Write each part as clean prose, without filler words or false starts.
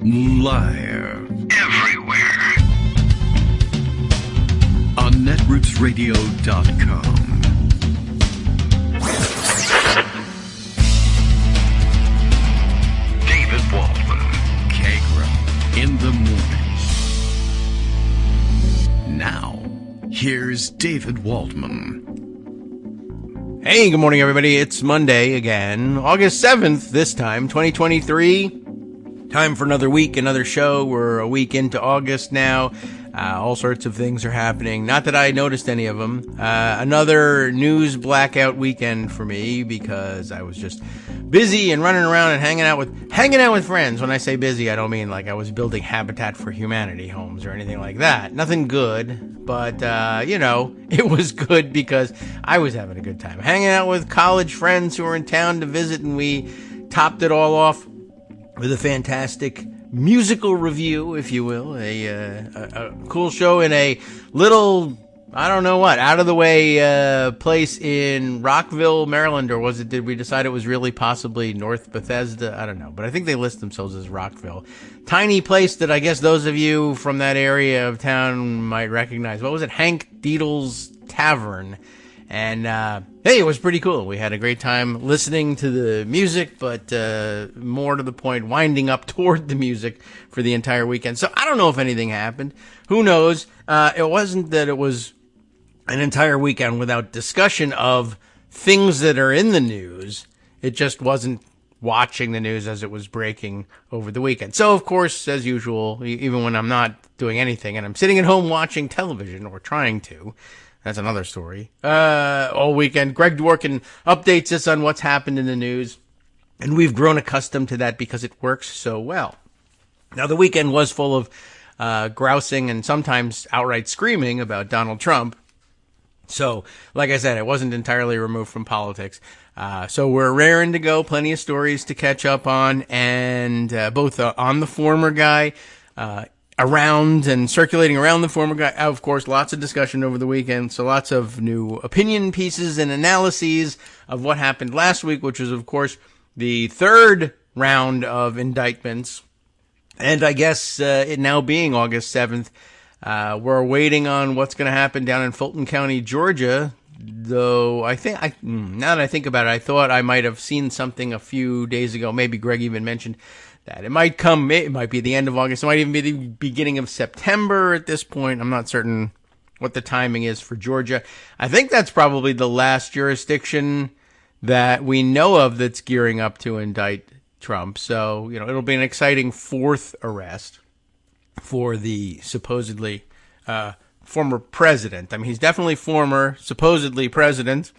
Live. Everywhere. On netrootsradio.com. David Waldman. Kagro. In the morning. Now, here's David Waldman. Hey, good morning, everybody. It's Monday again, August 7th this time, 2023. Time for another week, another show. We're a week into August now. All sorts of things are happening. Not that I noticed any of them. Another news blackout weekend for me because I was just busy and running around and hanging out with friends. When I say busy, I don't mean like I was building Habitat for Humanity homes or anything like that. Nothing good, but it was good because I was having a good time hanging out with college friends who were in town to visit, and we topped it all off with a fantastic musical review, if you will, a cool show in a little, I don't know what, out of the way place in Rockville, Maryland, or did we decide it was really possibly North Bethesda? I don't know, but I think they list themselves as Rockville. Tiny place that I guess those of you from that area of town might recognize. What was it? Hank Deedle's Tavern. And, hey, it was pretty cool. We had a great time listening to the music, but, more to the point, winding up toward the music for the entire weekend. So I don't know if anything happened. Who knows? It wasn't that it was an entire weekend without discussion of things that are in the news. It just wasn't watching the news as it was breaking over the weekend. So, of course, as usual, even when I'm not doing anything and I'm sitting at home watching television or trying to, that's another story. All weekend, Greg Dworkin updates us on what's happened in the news, and we've grown accustomed to that because it works so well. Now, the weekend was full of grousing and sometimes outright screaming about Donald Trump. So, like I said, it wasn't entirely removed from politics. So we're raring to go, plenty of stories to catch up on, and both on the former guy, around and circulating around the former guy. Of course, lots of discussion over the weekend, so lots of new opinion pieces and analyses of what happened last week, which was, of course, the third round of indictments. And I guess it now being August 7th, we're waiting on what's going to happen down in Fulton County, Georgia, though now that I think about it, I thought I might have seen something a few days ago. Maybe Greg even mentioned that it might be the end of August. It might even be the beginning of September at this point. I'm not certain what the timing is for Georgia. I think that's probably the last jurisdiction that we know of that's gearing up to indict Trump. So, it'll be an exciting fourth arrest for the supposedly former president. I mean, he's definitely former, supposedly president.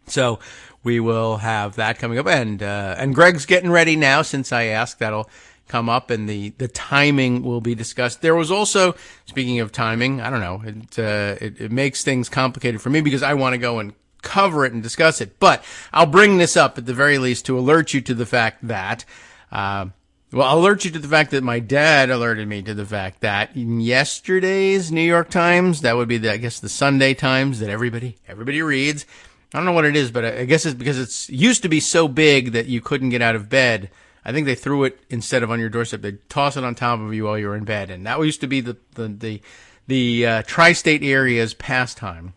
So we will have that coming up, and Greg's getting ready now. Since I asked, that'll come up, and the timing will be discussed. There was also, speaking of timing, I don't know, it makes things complicated for me because I want to go and cover it and discuss it. But I'll bring this up at the very least to alert you to the fact that, I'll alert you to the fact that my dad alerted me to the fact that in yesterday's New York Times, that would be the Sunday Times that everybody reads. I don't know what it is, but I guess it's because it's used to be so big that you couldn't get out of bed. I think they threw it instead of on your doorstep. They toss it on top of you while you were in bed, and that used to be the tri-state area's pastime,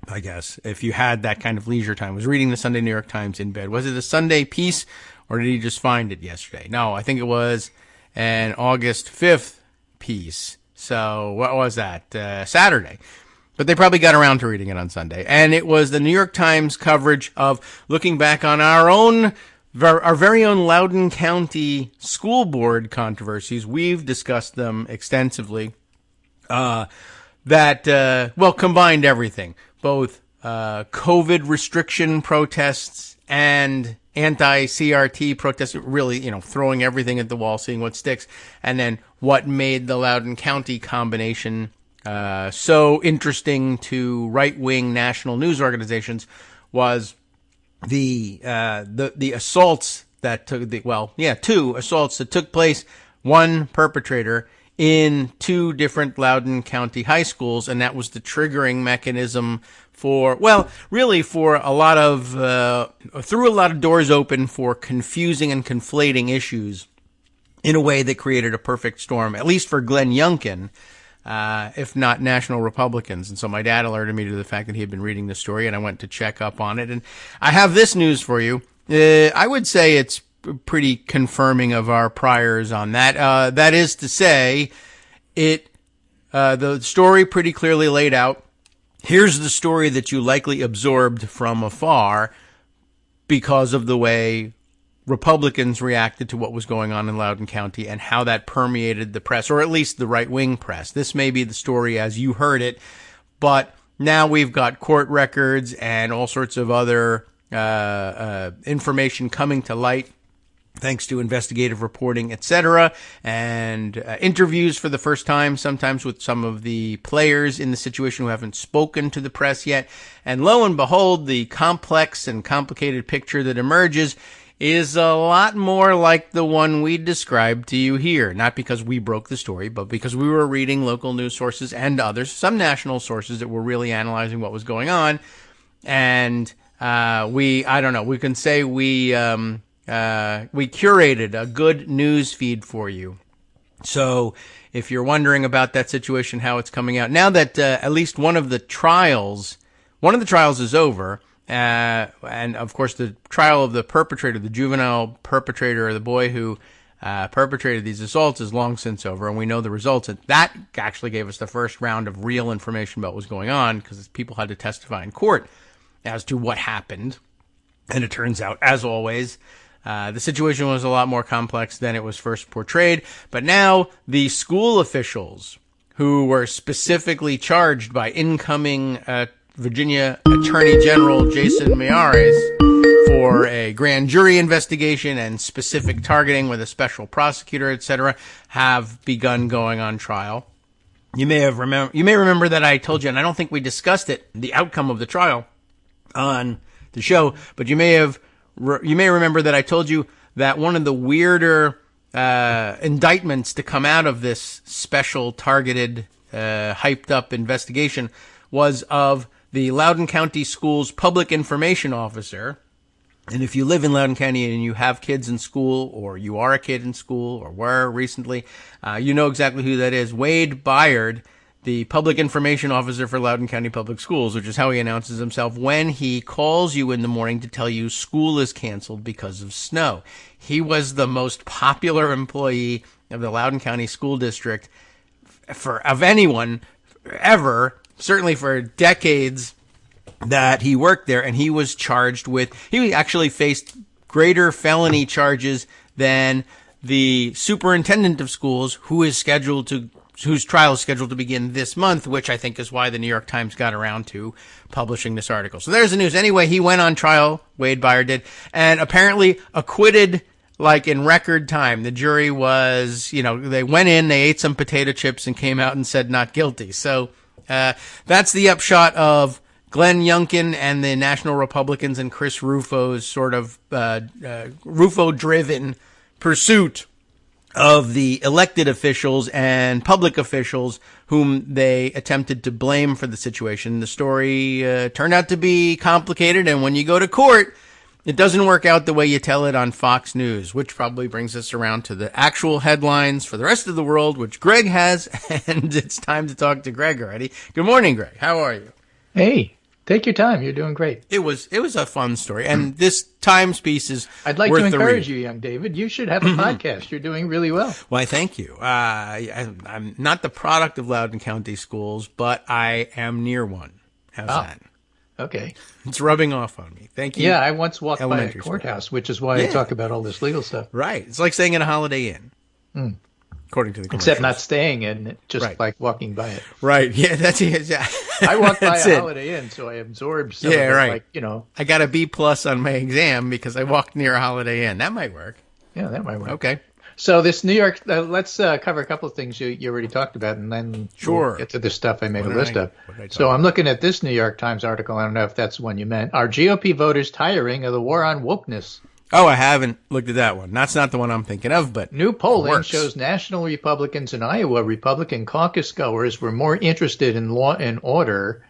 I guess. If you had that kind of leisure time, was reading the Sunday New York Times in bed. Was it a Sunday piece, or did he just find it yesterday? No, I think it was an August 5th piece. So what was that? Saturday. But they probably got around to reading it on Sunday. And it was the New York Times coverage of looking back on our very own Loudoun County school board controversies. We've discussed them extensively. Combined everything. Both COVID restriction protests and anti-CRT protests, really, throwing everything at the wall, seeing what sticks. And then what made the Loudoun County combination so interesting to right-wing national news organizations was the assaults that two assaults that took place, one perpetrator in two different Loudoun County high schools, and that was the triggering mechanism for a lot of, threw a lot of doors open for confusing and conflating issues in a way that created a perfect storm, at least for Glenn Youngkin, if not national Republicans. And so my dad alerted me to the fact that he had been reading the story, and I went to check up on it. And I have this news for you. I would say it's pretty confirming of our priors on that. That is to say, the story pretty clearly laid out. Here's the story that you likely absorbed from afar because of the way Republicans reacted to what was going on in Loudoun County and how that permeated the press, or at least the right-wing press. This may be the story as you heard it, but now we've got court records and all sorts of other information coming to light, thanks to investigative reporting, etc., and interviews for the first time, sometimes with some of the players in the situation who haven't spoken to the press yet. And lo and behold, the complex and complicated picture that emerges is a lot more like the one we described to you here. Not because we broke the story, but because we were reading local news sources and others, some national sources that were really analyzing what was going on. And we can say we curated a good news feed for you. So if you're wondering about that situation, how it's coming out, now that at least one of the trials is over, and of course the trial of the perpetrator, the juvenile perpetrator, or the boy who perpetrated these assaults, is long since over, and we know the results. And that actually gave us the first round of real information about what was going on, because people had to testify in court as to what happened. And it turns out, as always, the situation was a lot more complex than it was first portrayed. But now the school officials who were specifically charged by incoming Virginia Attorney General Jason Miyares for a grand jury investigation and specific targeting with a special prosecutor, etc., have begun going on trial. You may remember that I told you, and I don't think we discussed it, the outcome of the trial on the show, but you may remember that I told you that one of the weirder indictments to come out of this special targeted, hyped up investigation was of the Loudoun County Schools public information officer. And if you live in Loudoun County and you have kids in school, or you are a kid in school, or were recently, you know exactly who that is. Wade Byard, the public information officer for Loudoun County Public Schools, which is how he announces himself when he calls you in the morning to tell you school is canceled because of snow. He was the most popular employee of the Loudoun County School District of anyone ever, certainly for decades that he worked there, and he was charged with, he actually faced greater felony charges than the superintendent of schools, whose trial is scheduled to begin this month, which I think is why the New York Times got around to publishing this article. So there's the news. Anyway, he went on trial, Wade Byard did, and apparently acquitted like in record time. The jury was, they went in, they ate some potato chips and came out and said not guilty. So that's the upshot of Glenn Youngkin and the National Republicans and Chris Rufo's sort of Rufo-driven pursuit of the elected officials and public officials whom they attempted to blame for the situation. The story turned out to be complicated, and when you go to court, it doesn't work out the way you tell it on Fox News, which probably brings us around to the actual headlines for the rest of the world, which Greg has, and it's time to talk to Greg already. Good morning, Greg. How are you? Hey, take your time. You're doing great. It was a fun story, and this Times piece is I'd like to encourage you, young David. You should have a podcast. You're doing really well. Why, thank you. I'm not the product of Loudoun County Schools, but I am near one. How's that? Okay. It's rubbing off on me. Thank you. Yeah, I once walked by a courthouse, which is why I talk about all this legal stuff. Right. It's like staying in a Holiday Inn, according to the commercials. Except not staying in it, just like walking by it. Right. Yeah, that's it. Yeah. I walked by a Holiday Inn, so I absorbed some of it. Right. I got a B+ on my exam because I walked near a Holiday Inn. That might work. Yeah, that might work. Okay. So this New York, let's cover a couple of things you already talked about, and then we'll get to the stuff I made a list of. So I'm looking at this New York Times article. I don't know if that's the one you meant. Are GOP voters tiring of the war on wokeness? Oh, I haven't looked at that one. That's not the one I'm thinking of, but new polling shows national Republicans and Iowa Republican caucus goers were more interested in law and order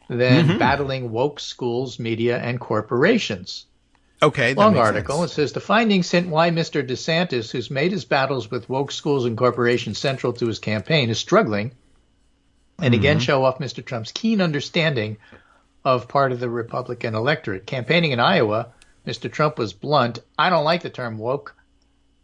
than battling woke schools, media, and corporations. Okay. Long article. Sense. It says the findings hint why Mr. DeSantis, who's made his battles with woke schools and corporations central to his campaign, is struggling, and again show off Mr. Trump's keen understanding of part of the Republican electorate. Campaigning in Iowa, Mr. Trump was blunt. I don't like the term woke.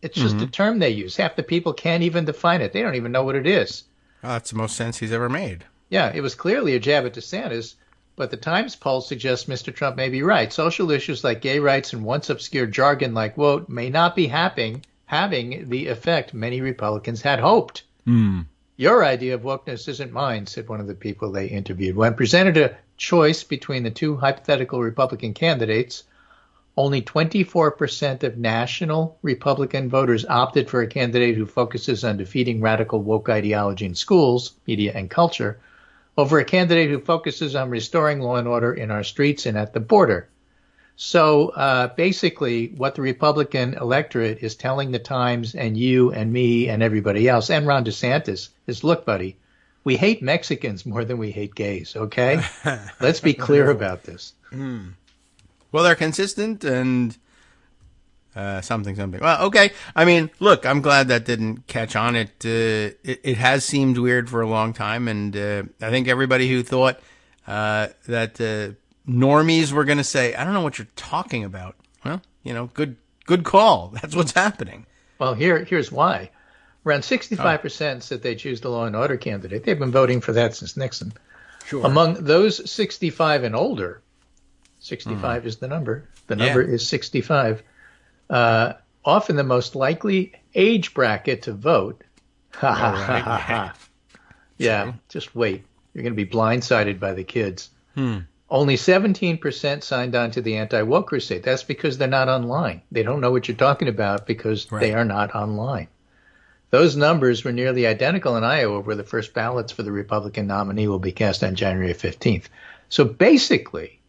It's just a term they use. Half the people can't even define it. They don't even know what it is. Oh, that's the most sense he's ever made. Yeah, it was clearly a jab at DeSantis, but the Times poll suggests Mr. Trump may be right. Social issues like gay rights and once obscure jargon like woke may not be having the effect many Republicans had hoped. Your idea of wokeness isn't mine, said one of the people they interviewed. When presented a choice between the two hypothetical Republican candidates, only 24% of national Republican voters opted for a candidate who focuses on defeating radical woke ideology in schools, media, and culture, over a candidate who focuses on restoring law and order in our streets and at the border. So basically what the Republican electorate is telling the Times and you and me and everybody else and Ron DeSantis is, look, buddy, we hate Mexicans more than we hate gays, okay? Let's be clear about this. Well, they're consistent and something. Well, okay. I mean, look, I'm glad that didn't catch on. It has seemed weird for a long time, and I think everybody who thought that normies were going to say, I don't know what you're talking about. Well, good call. That's what's happening. Well, here's why. Around 65% said they choose the law and order candidate. They've been voting for that since Nixon. Sure. Among those 65 and older, 65 is the number. The number is 65. Often the most likely age bracket to vote. Yeah, just wait. You're going to be blindsided by the kids. Only 17% signed on to the anti-woke crusade. That's because they're not online. They don't know what you're talking about because they are not online. Those numbers were nearly identical in Iowa, where the first ballots for the Republican nominee will be cast on January 15th. So basically,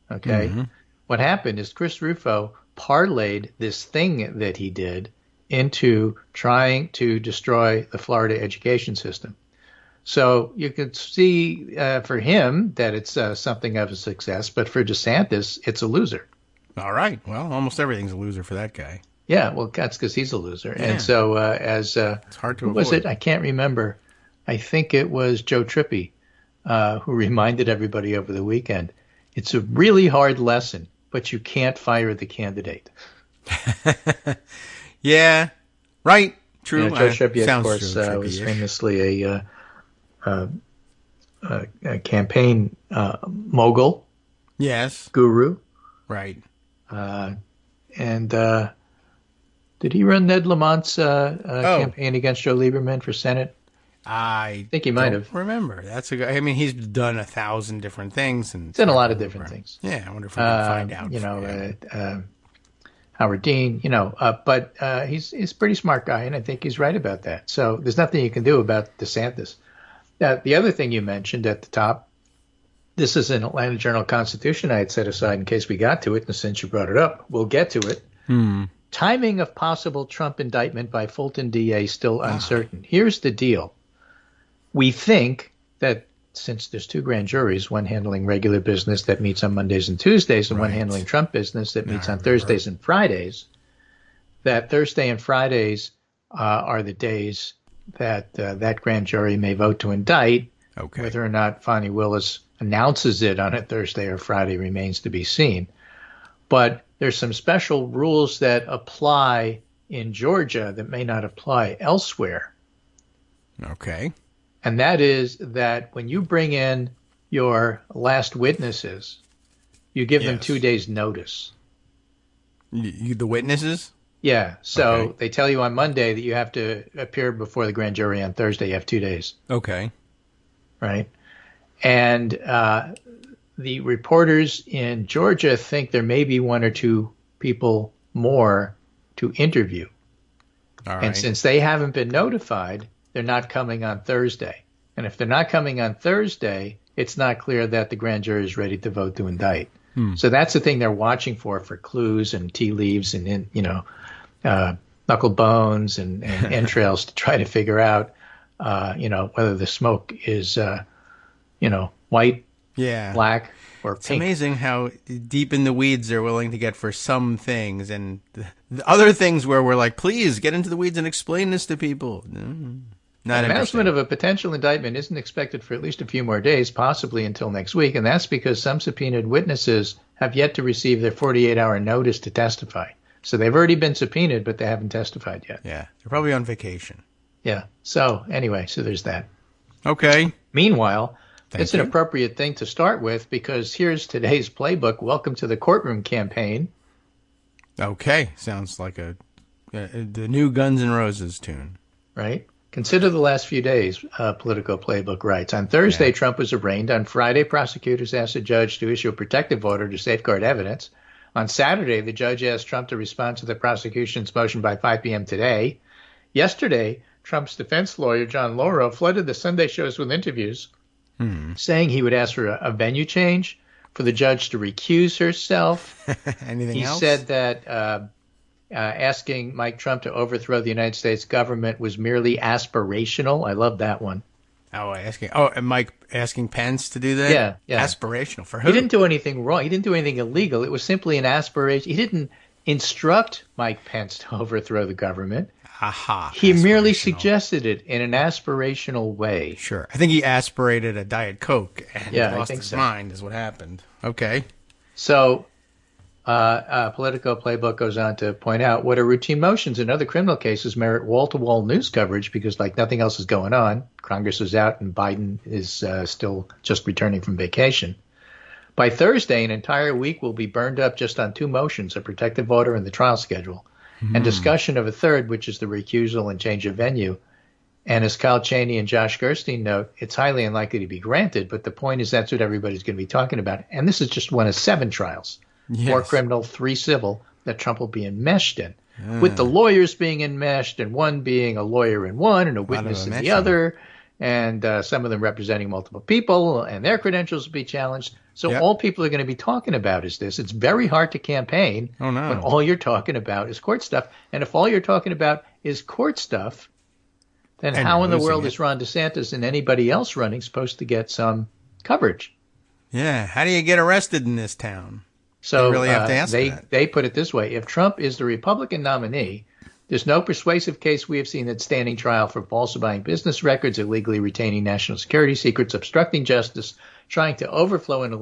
what happened is Chris Rufo parlayed this thing that he did into trying to destroy the Florida education system. So you could see for him that it's something of a success, but for DeSantis, it's a loser. All right. Well, almost everything's a loser for that guy. Yeah, well, that's because he's a loser. Yeah. And so it's hard to avoid. Was it? I can't remember. I think it was Joe Trippi who reminded everybody over the weekend, it's a really hard lesson, but you can't fire the candidate. Yeah, right. True. Joe Trippi, of course, was famously a campaign mogul. Yes. Guru. Right. And did he run Ned Lamont's campaign against Joe Lieberman for Senate? I think he might have. Remember, that's a guy. I mean, he's done 1,000 different things, and he's done a lot of different things. Yeah, I wonder if we can find out. Howard Dean, but he's a pretty smart guy, and I think he's right about that. So there's nothing you can do about DeSantis. The other thing you mentioned at the top, this is an Atlanta Journal-Constitution I had set aside in case we got to it, and since you brought it up, we'll get to it. Timing of possible Trump indictment by Fulton DA still uncertain. Here's the deal. We think that since there's two grand juries, one handling regular business that meets on Mondays and Tuesdays, and one handling Trump business that meets on Thursdays and Fridays, that Thursday and Fridays are the days that that grand jury may vote to indict. Okay. Whether or not Fani Willis announces it on a Thursday or Friday remains to be seen. But there's some special rules that apply in Georgia that may not apply elsewhere. Okay. And that is that when you bring in your last witnesses, you give them 2 days notice. The witnesses? Yeah. So they tell you on Monday that you have to appear before the grand jury on Thursday. You have 2 days. Okay. Right. And the reporters in Georgia think there may be one or two people more to interview. All right. And since they haven't been notified, they're not coming on Thursday. And if they're not coming on Thursday, it's not clear that the grand jury is ready to vote to indict. So that's the thing they're watching for clues and tea leaves and, knuckle bones and entrails to try to figure out, whether the smoke is, white, black, or It's pink. amazing how deep in the weeds they're willing to get for some things, and the other things where we're like, please get into the weeds and explain this to people. Not Announcement of a potential indictment isn't expected for at least a few more days, possibly until next week, and that's because some subpoenaed witnesses have yet to receive their 48-hour notice to testify. So they've already been subpoenaed, but they haven't testified yet. Yeah, they're probably on vacation. Yeah. So anyway, so there's that. Okay. Meanwhile, Thank it's you. an appropriate thing to start with because here's today's playbook. Welcome to the courtroom campaign. Okay, sounds like the new Guns N' Roses tune. Right? Consider the last few days, Politico Playbook writes. On Thursday, Trump was arraigned. On Friday, prosecutors asked the judge to issue a protective order to safeguard evidence. On Saturday, the judge asked Trump to respond to the prosecution's motion by 5 p.m. today. Yesterday, Trump's defense lawyer, John Lauro, flooded the Sunday shows with interviews, saying he would ask for a venue change, for the judge to recuse herself. Anything else? He said that asking Mike Trump to overthrow the United States government was merely aspirational. I love that one. And Mike asking Pence to do that? Yeah. Aspirational. For who? He didn't do anything wrong. He didn't do anything illegal. It was simply an aspiration. He didn't instruct Mike Pence to overthrow the government. Aha. He merely suggested it in an aspirational way. Sure. I think he aspirated a Diet Coke and lost his mind is what happened. Okay. So Politico Playbook goes on to point out what are routine motions in other criminal cases merit wall-to-wall news coverage because like nothing else is going on. Congress is out and Biden is still just returning from vacation. By Thursday, an entire week will be burned up just on two motions, a protective order and the trial schedule, and discussion of a third, which is the recusal and change of venue. And as Kyle Cheney and Josh Gerstein note, it's highly unlikely to be granted, but the point is that's what everybody's going to be talking about. And this is just one of 7 trials. Yes. 4 criminal, 3 civil that Trump will be enmeshed in, with the lawyers being enmeshed and one being a lawyer in one and a witness in the other, and some of them representing multiple people, and their credentials will be challenged. So all people are going to be talking about is this. It's very hard to campaign when all you're talking about is court stuff. And if all you're talking about is court stuff, then how in the world is Ron DeSantis and anybody else running supposed to get some coverage? Yeah, how do you get arrested in this town? So you really have to ask that. They put it this way. If Trump is the Republican nominee, there's no persuasive case we have seen that's standing trial for falsifying business records, illegally retaining national security secrets, obstructing justice, trying to overthrow an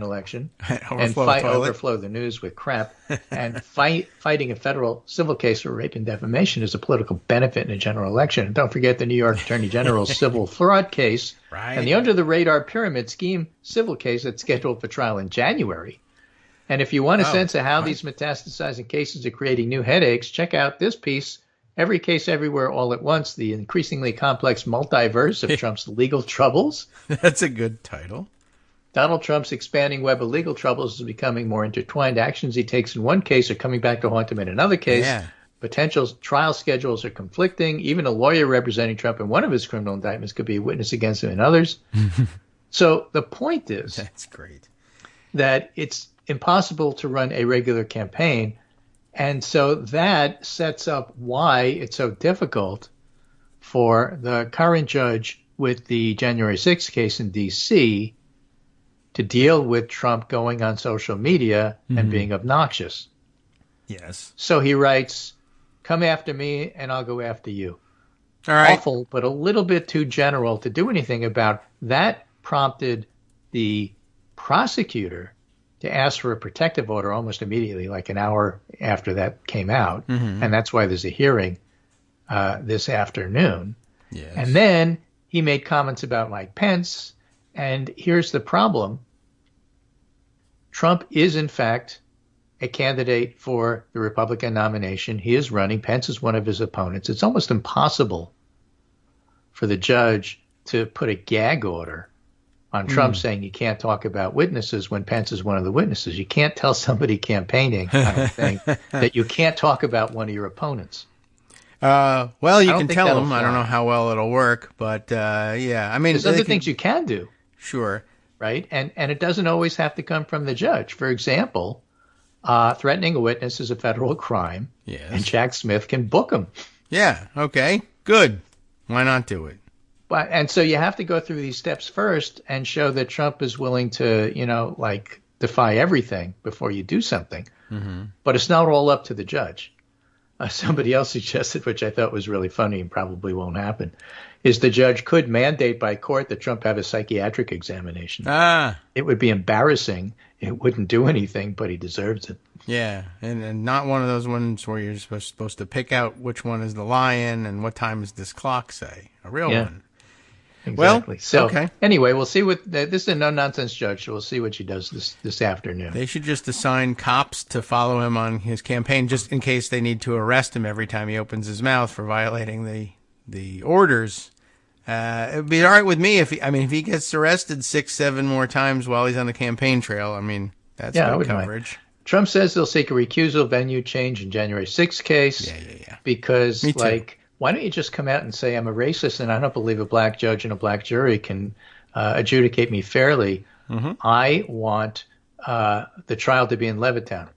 election, and overflow the news with crap, and fighting a federal civil case for rape and defamation is a political benefit in a general election. And don't forget the New York Attorney General's civil fraud case and the under-the-radar pyramid scheme civil case that's scheduled for trial in January. And if you want a sense of how these metastasizing cases are creating new headaches, check out this piece, Every Case Everywhere All at Once, the increasingly complex multiverse of Trump's legal troubles. That's a good title. Donald Trump's expanding web of legal troubles is becoming more intertwined. Actions he takes in one case are coming back to haunt him in another case. Yeah. Potential trial schedules are conflicting. Even a lawyer representing Trump in one of his criminal indictments could be a witness against him in others. So the point is that's great that it's impossible to run a regular campaign. And so that sets up why it's so difficult for the current judge with the January 6th case in D.C. to deal with Trump going on social media and being obnoxious. Yes. So he writes, come after me and I'll go after you. All right. Awful, but a little bit too general to do anything about. That prompted the prosecutor to ask for a protective order almost immediately, like an hour after that came out. And that's why there's a hearing this afternoon. Yes. And then he made comments about Mike Pence. And here's the problem. Trump is, in fact, a candidate for the Republican nomination. He is running. Pence is one of his opponents. It's almost impossible for the judge to put a gag order on Trump saying you can't talk about witnesses when Pence is one of the witnesses. You can't tell somebody campaigning, I don't think, that you can't talk about one of your opponents. Well, you can tell them. I don't know how well it'll work, but yeah. I mean, there's other things you can do. Sure. Right? And it doesn't always have to come from the judge. For example, threatening a witness is a federal crime. Yes. And Jack Smith can book him. Yeah. Okay. Good. Why not do it? And so you have to go through these steps first and show that Trump is willing to, defy everything before you do something. Mm-hmm. But it's not all up to the judge. Somebody else suggested, which I thought was really funny and probably won't happen, is the judge could mandate by court that Trump have a psychiatric examination. It would be embarrassing. It wouldn't do anything, but he deserves it. Yeah, and not one of those ones where you're supposed to pick out which one is the lion and what time does this clock say. A real one. Exactly. Well, okay. Anyway, we'll see what this is a no-nonsense judge, so we'll see what she does this afternoon. They should just assign cops to follow him on his campaign just in case they need to arrest him every time he opens his mouth for violating the orders. It would be all right with me if he gets arrested 6-7 more times while he's on the campaign trail. I mean, that's good coverage. Mind. Trump says they'll seek a recusal venue change in January 6th case. Yeah. Because, why don't you just come out and say I'm a racist and I don't believe a black judge and a black jury can adjudicate me fairly. Mm-hmm. I want the trial to be in Levittown.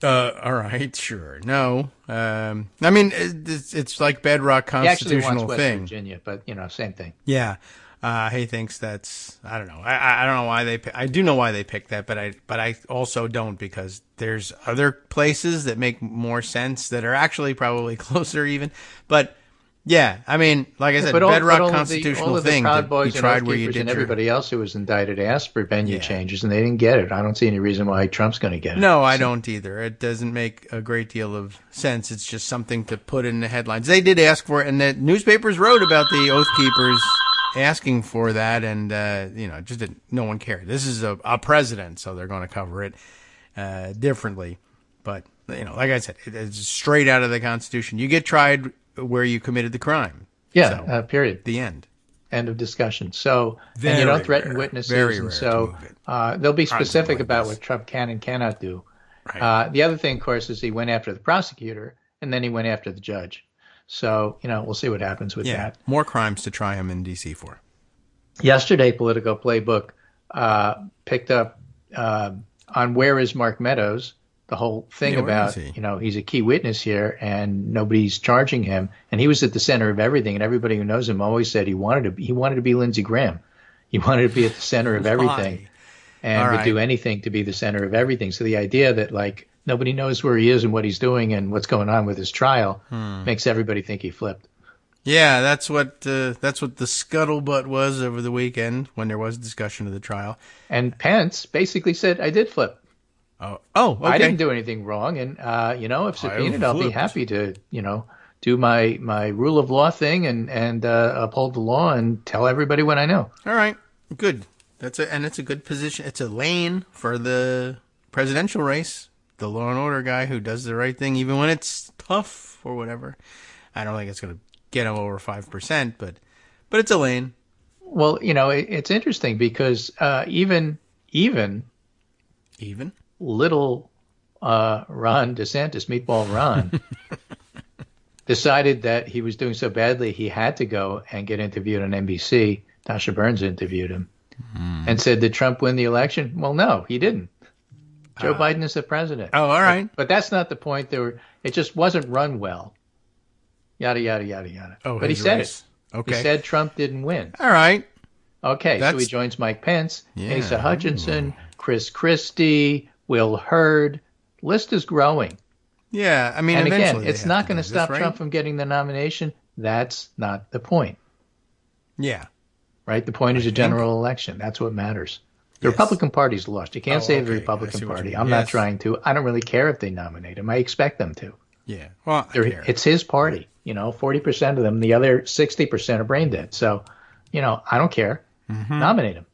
All right, sure. No. It's like bedrock constitutional he actually wants thing. West Virginia, but, same thing. Yeah. He thinks that's, I don't know. I don't know why I do know why they picked that, but I also don't, because there's other places that make more sense that are actually probably closer even. But yeah, like I said, bedrock constitutional thing. The Proud Boys and everybody else who was indicted asked for venue changes, and they didn't get it. I don't see any reason why Trump's going to get it. No, I don't either. It doesn't make a great deal of sense. It's just something to put in the headlines. They did ask for it, and the newspapers wrote about the Oath Keepers asking for that, and no one cared. This is a president, so they're going to cover it differently. But like I said, it's straight out of the Constitution. You get tried where you committed the crime. Yeah. So, period. The end. End of discussion. So, and you don't threaten witnesses, and so they'll be specific about what Trump can and cannot do. Right. The other thing, of course, is he went after the prosecutor, and then he went after the judge. So, we'll see what happens with that. More crimes to try him in D.C. for. Yesterday, Politico Playbook picked up on where is Mark Meadows, the whole thing about, he's a key witness here and nobody's charging him. And he was at the center of everything. And everybody who knows him always said he wanted to be Lindsey Graham. He wanted to be at the center of everything and would do anything to be the center of everything. So the idea that, nobody knows where he is and what he's doing and what's going on with his trial makes everybody think he flipped. Yeah, that's what the scuttlebutt was over the weekend when there was discussion of the trial. And Pence basically said, I did flip. Oh, okay. I didn't do anything wrong. And, if subpoenaed, I'll be happy to, do my rule of law thing and uphold the law and tell everybody what I know. All right. Good. It's a good position. It's a lane for the presidential race. The law and order guy who does the right thing, even when it's tough or whatever. I don't think it's going to get him over 5%, but it's a lane. Well, it's interesting because even little Ron DeSantis, Meatball Ron, decided that he was doing so badly he had to go and get interviewed on NBC. Tasha Burns interviewed him and said, did Trump win the election? Well, no, he didn't. Joe Biden is the president. Oh, all right. But that's not the point. It just wasn't run well. Yada, yada, yada, yada. Oh, but he said race. It. Okay. He said Trump didn't win. All right. Okay, so he joins Mike Pence, Asa Hutchinson, Chris Christie, Will Hurd. List is growing. Yeah, and again, it's not going to stop Trump from getting the nomination. That's not the point. Yeah. Right? The point is a general election. That's what matters. The Republican Party's lost. You can't save the Republican Party. I'm not trying to. I don't really care if they nominate him. I expect them to. Yeah. Well, it's his party. 40% of them. The other 60% are brain dead. So, I don't care. Mm-hmm. Nominate him.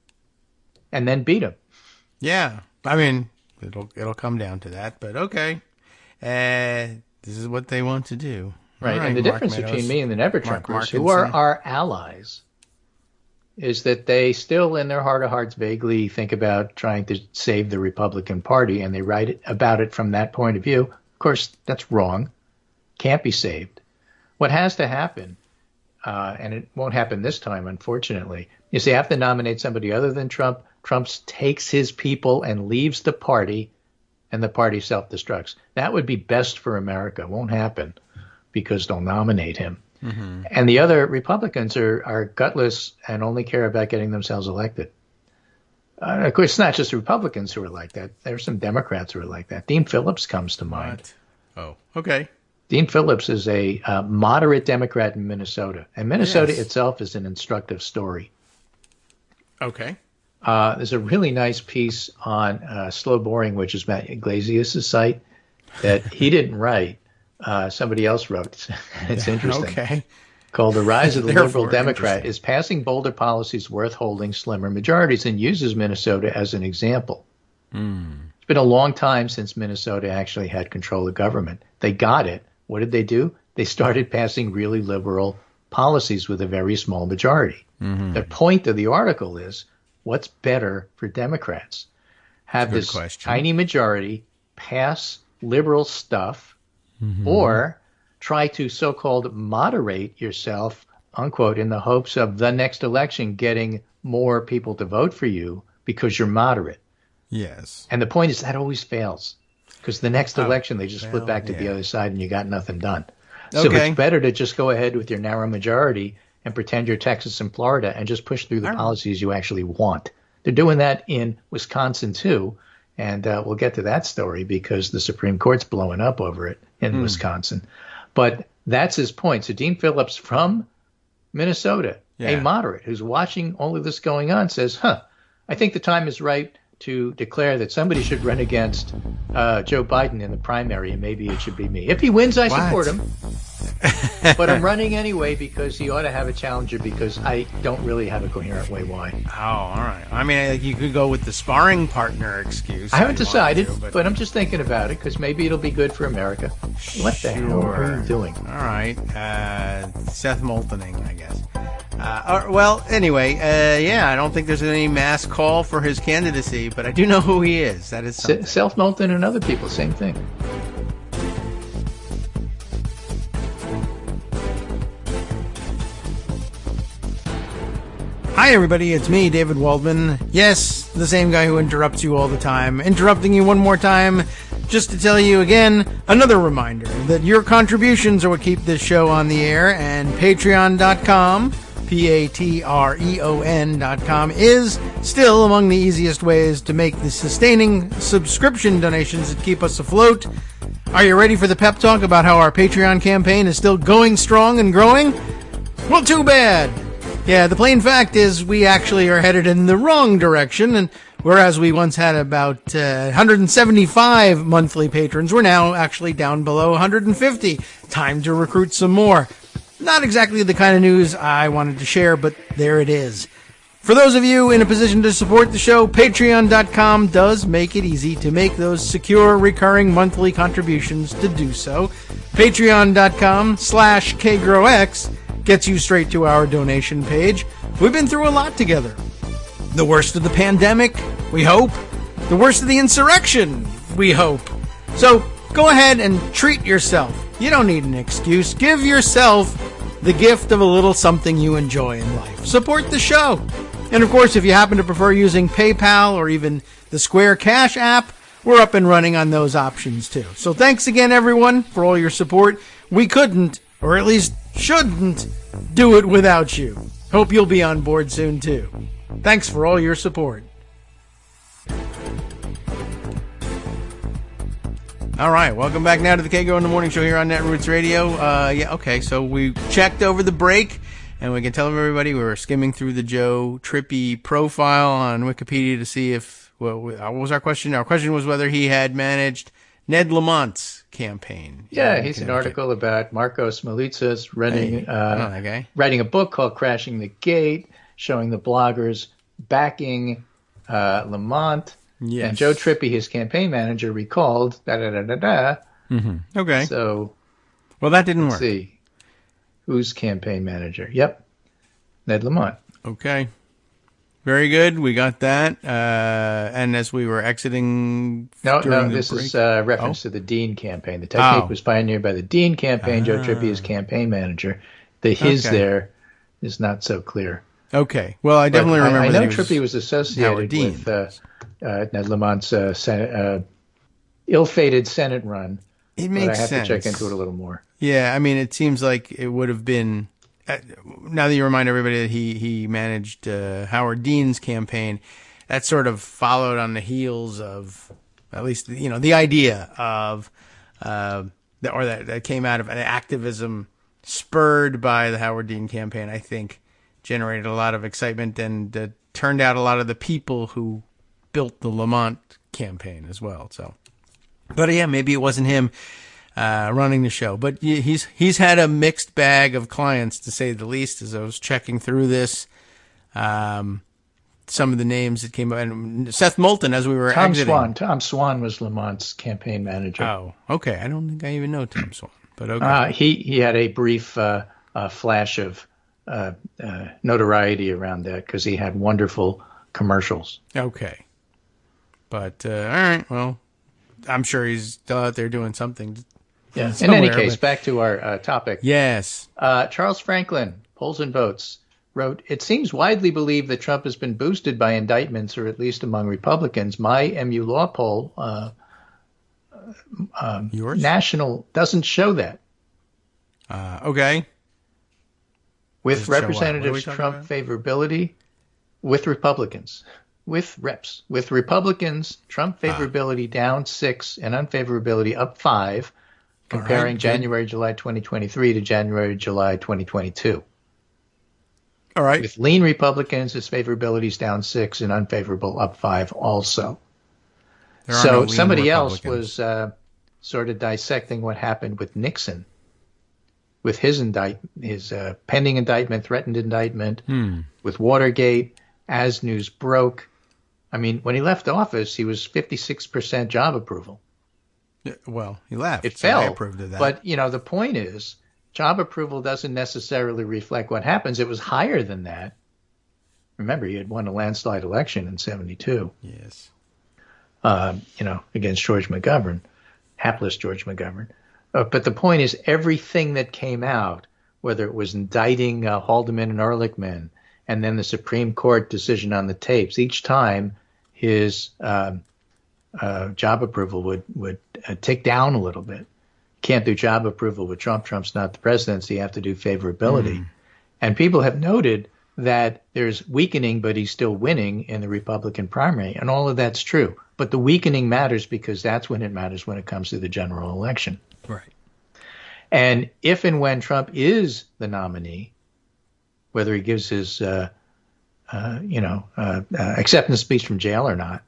And then beat him. Yeah. It'll come down to that. But okay. This is what they want to do. Right. And the difference between me and the Never Trumpers, who are our allies, is that they still, in their heart of hearts, vaguely think about trying to save the Republican Party, and they write about it from that point of view. Of course, that's wrong. Can't be saved. What has to happen, and it won't happen this time, unfortunately, is they have to nominate somebody other than Trump. Trump takes his people and leaves the party, and the party self-destructs. That would be best for America. It won't happen because they'll nominate him. Mm-hmm. And the other Republicans are gutless and only care about getting themselves elected. Of course, it's not just Republicans who are like that. There are some Democrats who are like that. Dean Phillips comes to mind. What? Oh, okay. Dean Phillips is a moderate Democrat in Minnesota. And Minnesota itself is an instructive story. Okay. There's a really nice piece on Slow Boring, which is Matt Iglesias' site, that he didn't write. Somebody else wrote. It's interesting. Okay. Called The Rise of the Liberal Democrat, is passing bolder policies worth holding slimmer majorities, and uses Minnesota as an example. It's been a long time since Minnesota actually had control of government. They got it. What did they do? They started passing really liberal policies with a very small majority. Mm-hmm. The point of the article is, what's better for Democrats? Have this tiny majority pass liberal stuff, or try to so-called moderate yourself, unquote, in the hopes of the next election getting more people to vote for you because you're moderate. Yes. And the point is that always fails, because the next election they just flip back to the other side and you got nothing done. So it's better to just go ahead with your narrow majority and pretend you're Texas and Florida and just push through the policies you actually want. They're doing that in Wisconsin too, and we'll get to that story because the Supreme Court's blowing up over it in Wisconsin. But that's his point. So Dean Phillips from Minnesota, a moderate who's watching all of this going on, says, I think the time is right to declare that somebody should run against Joe Biden in the primary, and maybe it should be me. If he wins, I support him. But I'm running anyway because he ought to have a challenger, because I don't really have a coherent way why. Oh, all right. I mean, you could go with the sparring partner excuse. I haven't decided, but I'm just thinking about it because maybe it'll be good for America. What the hell are you doing? All right. Seth Moultoning, I guess. Well, anyway, I don't think there's any mass call for his candidacy, but I do know who he is. That is something. Self-Moulton and other people, same thing. Hi, everybody. It's me, David Waldman. Yes, the same guy who interrupts you all the time. Interrupting you one more time just to tell you again, another reminder that your contributions are what keep this show on the air, and Patreon.com, Patreon.com, is still among the easiest ways to make the sustaining subscription donations that keep us afloat. Are you ready for the pep talk about how our Patreon campaign is still going strong and growing? Well, too bad. Yeah, the plain fact is we actually are headed in the wrong direction, and whereas we once had about 175 monthly patrons, we're now actually down below 150. Time to recruit some more. Not exactly the kind of news I wanted to share, but there it is. For those of you in a position to support the show, Patreon.com does make it easy to make those secure, recurring monthly contributions to do so. Patreon.com/KagroX gets you straight to our donation page. We've been through a lot together. The worst of the pandemic, we hope. The worst of the insurrection, we hope. So go ahead and treat yourself. You don't need an excuse. Give yourself the gift of a little something you enjoy in life. Support the show. And of course, if you happen to prefer using PayPal or even the Square Cash app, we're up and running on those options too. So thanks again, everyone, for all your support. We couldn't, or at least shouldn't, do it without you. Hope you'll be on board soon too. Thanks for all your support. All right, welcome back now to the Kagro in the Morning Show here on Netroots Radio. So we checked over the break, and we can tell everybody we were skimming through the Joe Trippi profile on Wikipedia to see if, what was our question? Our question was whether he had managed Ned Lamont's campaign. Yeah, he's an article about Marcos Melitza's writing a book called Crashing the Gate, showing the bloggers backing Lamont. Yes. And Joe Trippi, his campaign manager, recalled Mm-hmm. Okay. So, well, that didn't work. Let's see. Who's campaign manager? Yep. Ned Lamont. Okay. Very good. We got that. And as we were exiting... No, this is reference to the Dean campaign. The technique was pioneered by the Dean campaign. Joe Trippi is campaign manager. The his there is not so clear. Okay. Well, I definitely remember I know Trippi was associated with Ned Lamont's ill-fated Senate run It makes sense. I have to check into it a little more. Yeah, I mean, it seems like it would have been. Now that you remind everybody that he managed Howard Dean's campaign, that sort of followed on the heels of, at least, the idea of, that came out of an activism spurred by the Howard Dean campaign, I think, generated a lot of excitement and turned out a lot of the people who built the Lamont campaign as well. So, but yeah, maybe it wasn't him running the show, but he's had a mixed bag of clients, to say the least. As I was checking through this, some of the names that came up, and Seth Moulton, as we were exiting. Tom Swan was Lamont's campaign manager. Oh, okay. I don't think I even know Tom Swan, but okay. He had a brief flash of notoriety around that because he had wonderful commercials. Okay, but all right. Well, I'm sure he's still out there doing something. Yeah. In any case, back to our topic. Yes. Charles Franklin, Polls and Votes, wrote, "It seems widely believed that Trump has been boosted by indictments, or at least among Republicans. My MU Law poll, yours? National, doesn't show that." Okay. With Representative Trump favorability, with Republicans. With reps. With Republicans, Trump favorability down 6 and unfavorability up 5, comparing January-July 2023 to January-July 2022. All right. With lean Republicans, his favorability is down 6 and unfavorable up 5 also. So somebody else was sort of dissecting what happened with Nixon, with his pending indictment, threatened indictment, with Watergate, as news broke. I mean, when he left office, he was 56% job approval. Yeah, well, he left. It fell. I approved of that. But, the point is, job approval doesn't necessarily reflect what happens. It was higher than that. Remember, he had won a landslide election in 72. Yes. Against George McGovern, hapless George McGovern. But the point is, everything that came out, whether it was indicting Haldeman and Ehrlichman, and then the Supreme Court decision on the tapes, each time his job approval would tick down a little bit. Can't do job approval with Trump. Trump's not the president, so you have to do favorability. And people have noted that there's weakening, but he's still winning in the Republican primary. And all of that's true. But the weakening matters because that's when it matters when it comes to the general election. Right. And if and when Trump is the nominee, whether he gives his, acceptance speech from jail or not,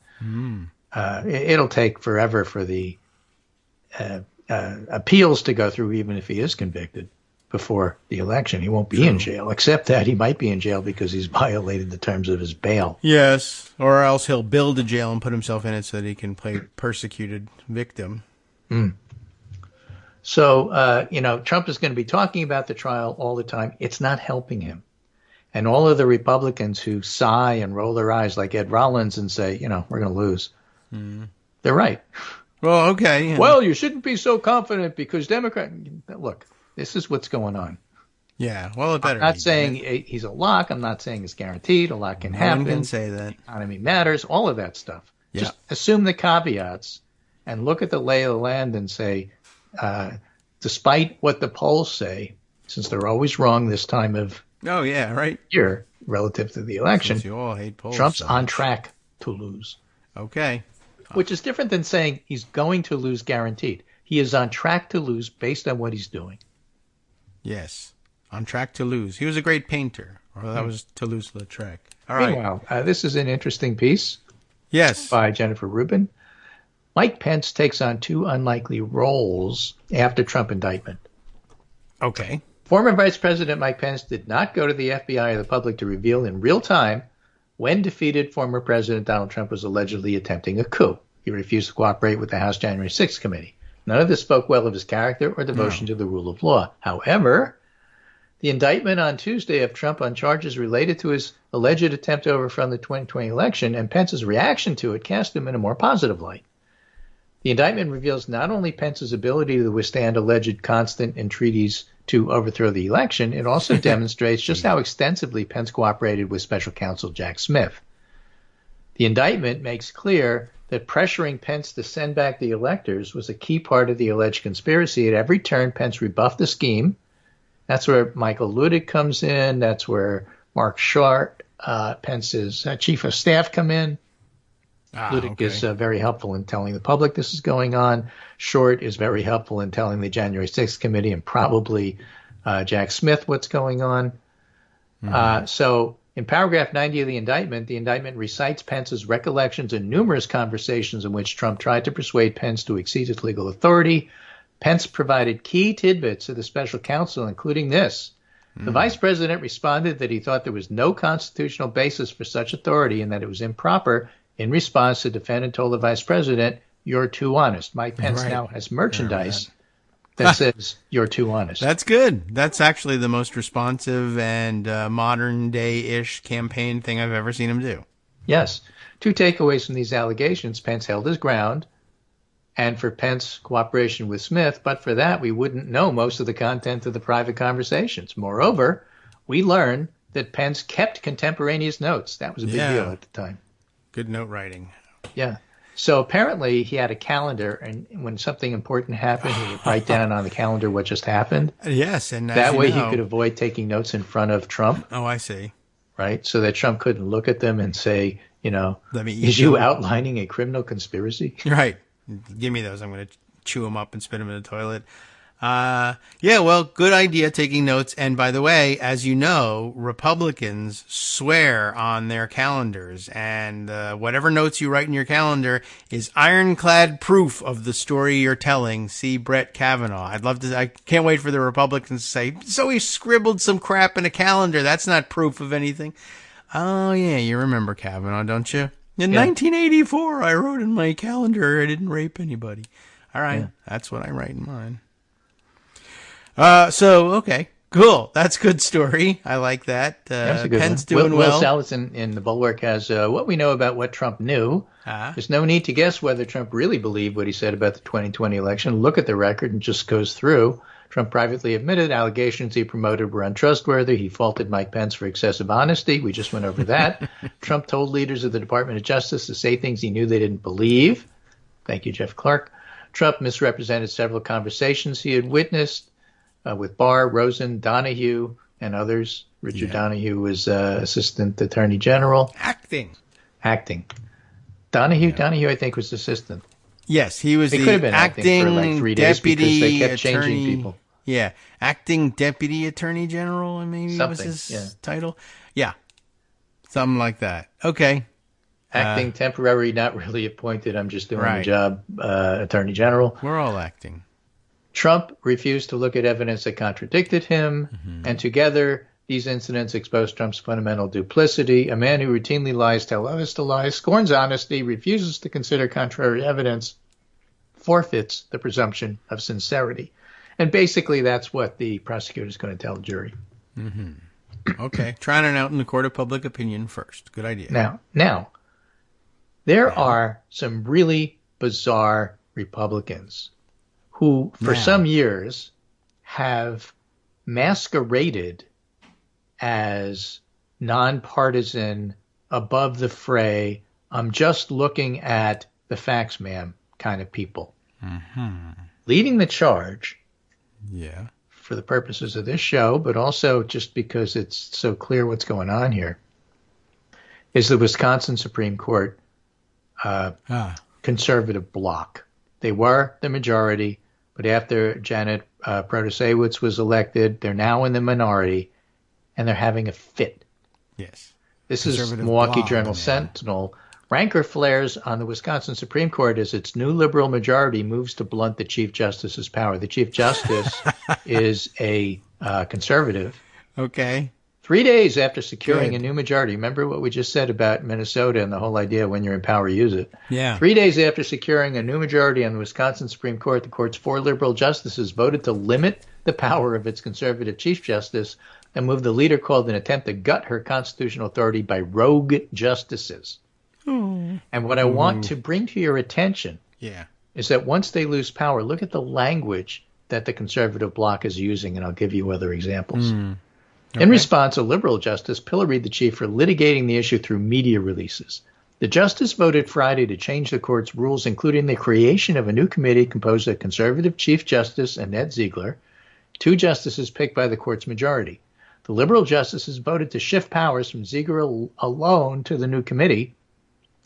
it'll take forever for the appeals to go through, even if he is convicted before the election. He won't be in jail, except that he might be in jail because he's violated the terms of his bail. Yes, or else he'll build a jail and put himself in it so that he can play persecuted victim. So, Trump is going to be talking about the trial all the time. It's not helping him. And all of the Republicans who sigh and roll their eyes like Ed Rollins and say, we're going to lose, they're right. Well, okay. Yeah. Well, you shouldn't be so confident because look, this is what's going on. Yeah, well, it better. I'm not saying he's a lock. I'm not saying it's guaranteed. A lot can happen. No one can say that. Economy matters, all of that stuff. Yeah. Just assume the caveats and look at the lay of the land and say, despite what the polls say, since they're always wrong this time of year relative to the election, since you all hate polls, Trump's on track to lose. Okay. Which is different than saying he's going to lose guaranteed. He is on track to lose based on what he's doing. Yes. On track to lose. He was a great painter. Or that was Toulouse-Lautrec. All right. Meanwhile, this is an interesting piece. Yes. By Jennifer Rubin. Mike Pence takes on 2 unlikely roles after Trump indictment. Okay. Former Vice President Mike Pence did not go to the FBI or the public to reveal in real time when defeated former President Donald Trump was allegedly attempting a coup. He refused to cooperate with the House January 6th committee. None of this spoke well of his character or devotion to the rule of law. However, the indictment on Tuesday of Trump on charges related to his alleged attempt to overthrow the 2020 election and Pence's reaction to it cast him in a more positive light. The indictment reveals not only Pence's ability to withstand alleged constant entreaties to overthrow the election, it also demonstrates just how extensively Pence cooperated with special counsel Jack Smith. The indictment makes clear that pressuring Pence to send back the electors was a key part of the alleged conspiracy. At every turn, Pence rebuffed the scheme. That's where Michael Ludick comes in. That's where Mark Short, Pence's chief of staff, come in. Ludick is very helpful in telling the public this is going on. Short is very helpful in telling the January 6th committee and probably Jack Smith what's going on. So in paragraph 90 of the indictment recites Pence's recollections in numerous conversations in which Trump tried to persuade Pence to exceed his legal authority. Pence provided key tidbits to the special counsel, including this. The vice president responded that he thought there was no constitutional basis for such authority and that it was improper. In response, the defendant told the vice president, "You're too honest." Mike Pence now has merchandise that says, "You're too honest." That's good. That's actually the most responsive and modern day-ish campaign thing I've ever seen him do. Yes. Two takeaways from these allegations. Pence held his ground, and for Pence cooperation with Smith, but for that we wouldn't know most of the content of the private conversations. Moreover, we learned that Pence kept contemporaneous notes. That was a big deal at the time. Good note writing. Yeah. So apparently he had a calendar, and when something important happened, he would write down on the calendar what just happened. Yes, and that way he could avoid taking notes in front of Trump. Oh, I see. Right? So that Trump couldn't look at them and say, is you outlining a criminal conspiracy? Right. Give me those. I'm going to chew them up and spit them in the toilet. Well, good idea taking notes. And by the way, as you know, Republicans swear on their calendars, and whatever notes you write in your calendar is ironclad proof of the story you're telling. See Brett Kavanaugh. I can't wait for the Republicans to say, so he scribbled some crap in a calendar. That's not proof of anything. Oh, yeah, you remember Kavanaugh, don't you? In 1984, I wrote in my calendar I didn't rape anybody. All right, that's what I write in mine. Okay, cool. That's a good story. I like that. That's a good Pence one. doing well. Will Salas in the Bulwark has what we know about what Trump knew. There's no need to guess whether Trump really believed what he said about the 2020 election. Look at the record and just goes through. Trump privately admitted allegations he promoted were untrustworthy. He faulted Mike Pence for excessive honesty. We just went over that. Trump told leaders of the Department of Justice to say things he knew they didn't believe. Thank you, Jeff Clark. Trump misrepresented several conversations he had witnessed with Barr, Rosen, Donahue, and others. Richard Donahue was Assistant Attorney General. Acting. Donahue, I think, was assistant. Yes, he was could have been acting for like 3 days because they kept changing people. Yeah, acting deputy attorney general, maybe was his title. Yeah, something like that. Okay. Acting, temporary, not really appointed. I'm just doing the job, attorney general. We're all acting. Trump refused to look at evidence that contradicted him, and together these incidents exposed Trump's fundamental duplicity. A man who routinely lies, tells others to lie, scorns honesty, refuses to consider contrary evidence, forfeits the presumption of sincerity. And basically that's what the prosecutor is going to tell the jury. Okay, trying it out in the court of public opinion first. Good idea. Now, there are some really bizarre Republicans who, for some years, have masqueraded as nonpartisan, above the fray, I'm just looking at the facts, ma'am, kind of people. Leading the charge, for the purposes of this show, but also just because it's so clear what's going on here, is the Wisconsin Supreme Court conservative bloc. They were the majority, but after Janet Protasewicz was elected, they're now in the minority, and they're having a fit. Yes. This is Milwaukee Journal Sentinel. Rancor flares on the Wisconsin Supreme Court as its new liberal majority moves to blunt the Chief Justice's power. The Chief Justice is a conservative. Okay. 3 days after securing a new majority, remember what we just said about Minnesota and the whole idea when you're in power, use it. Yeah. 3 days after securing a new majority on the Wisconsin Supreme Court, the court's 4 liberal justices voted to limit the power of its conservative Chief Justice, a move the leader called an attempt to gut her constitutional authority by rogue justices. And what I want to bring to your attention is that once they lose power, look at the language that the conservative bloc is using, and I'll give you other examples. In response, a liberal justice pilloried the chief for litigating the issue through media releases. The justice voted Friday to change the court's rules, including the creation of a new committee composed of conservative Chief Justice Annette Ziegler, 2 justices picked by the court's majority. The liberal justices voted to shift powers from Ziegler alone to the new committee,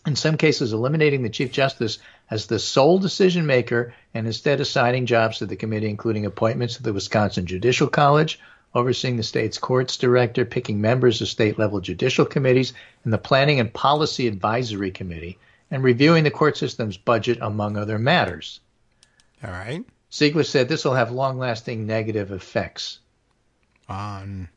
in some cases eliminating the Chief Justice as the sole decision maker and instead assigning jobs to the committee, including appointments to the Wisconsin Judicial College, overseeing the state's courts director, picking members of state-level judicial committees, and the Planning and Policy Advisory Committee, and reviewing the court system's budget, among other matters. All right. Ziegler said this will have long-lasting negative effects. On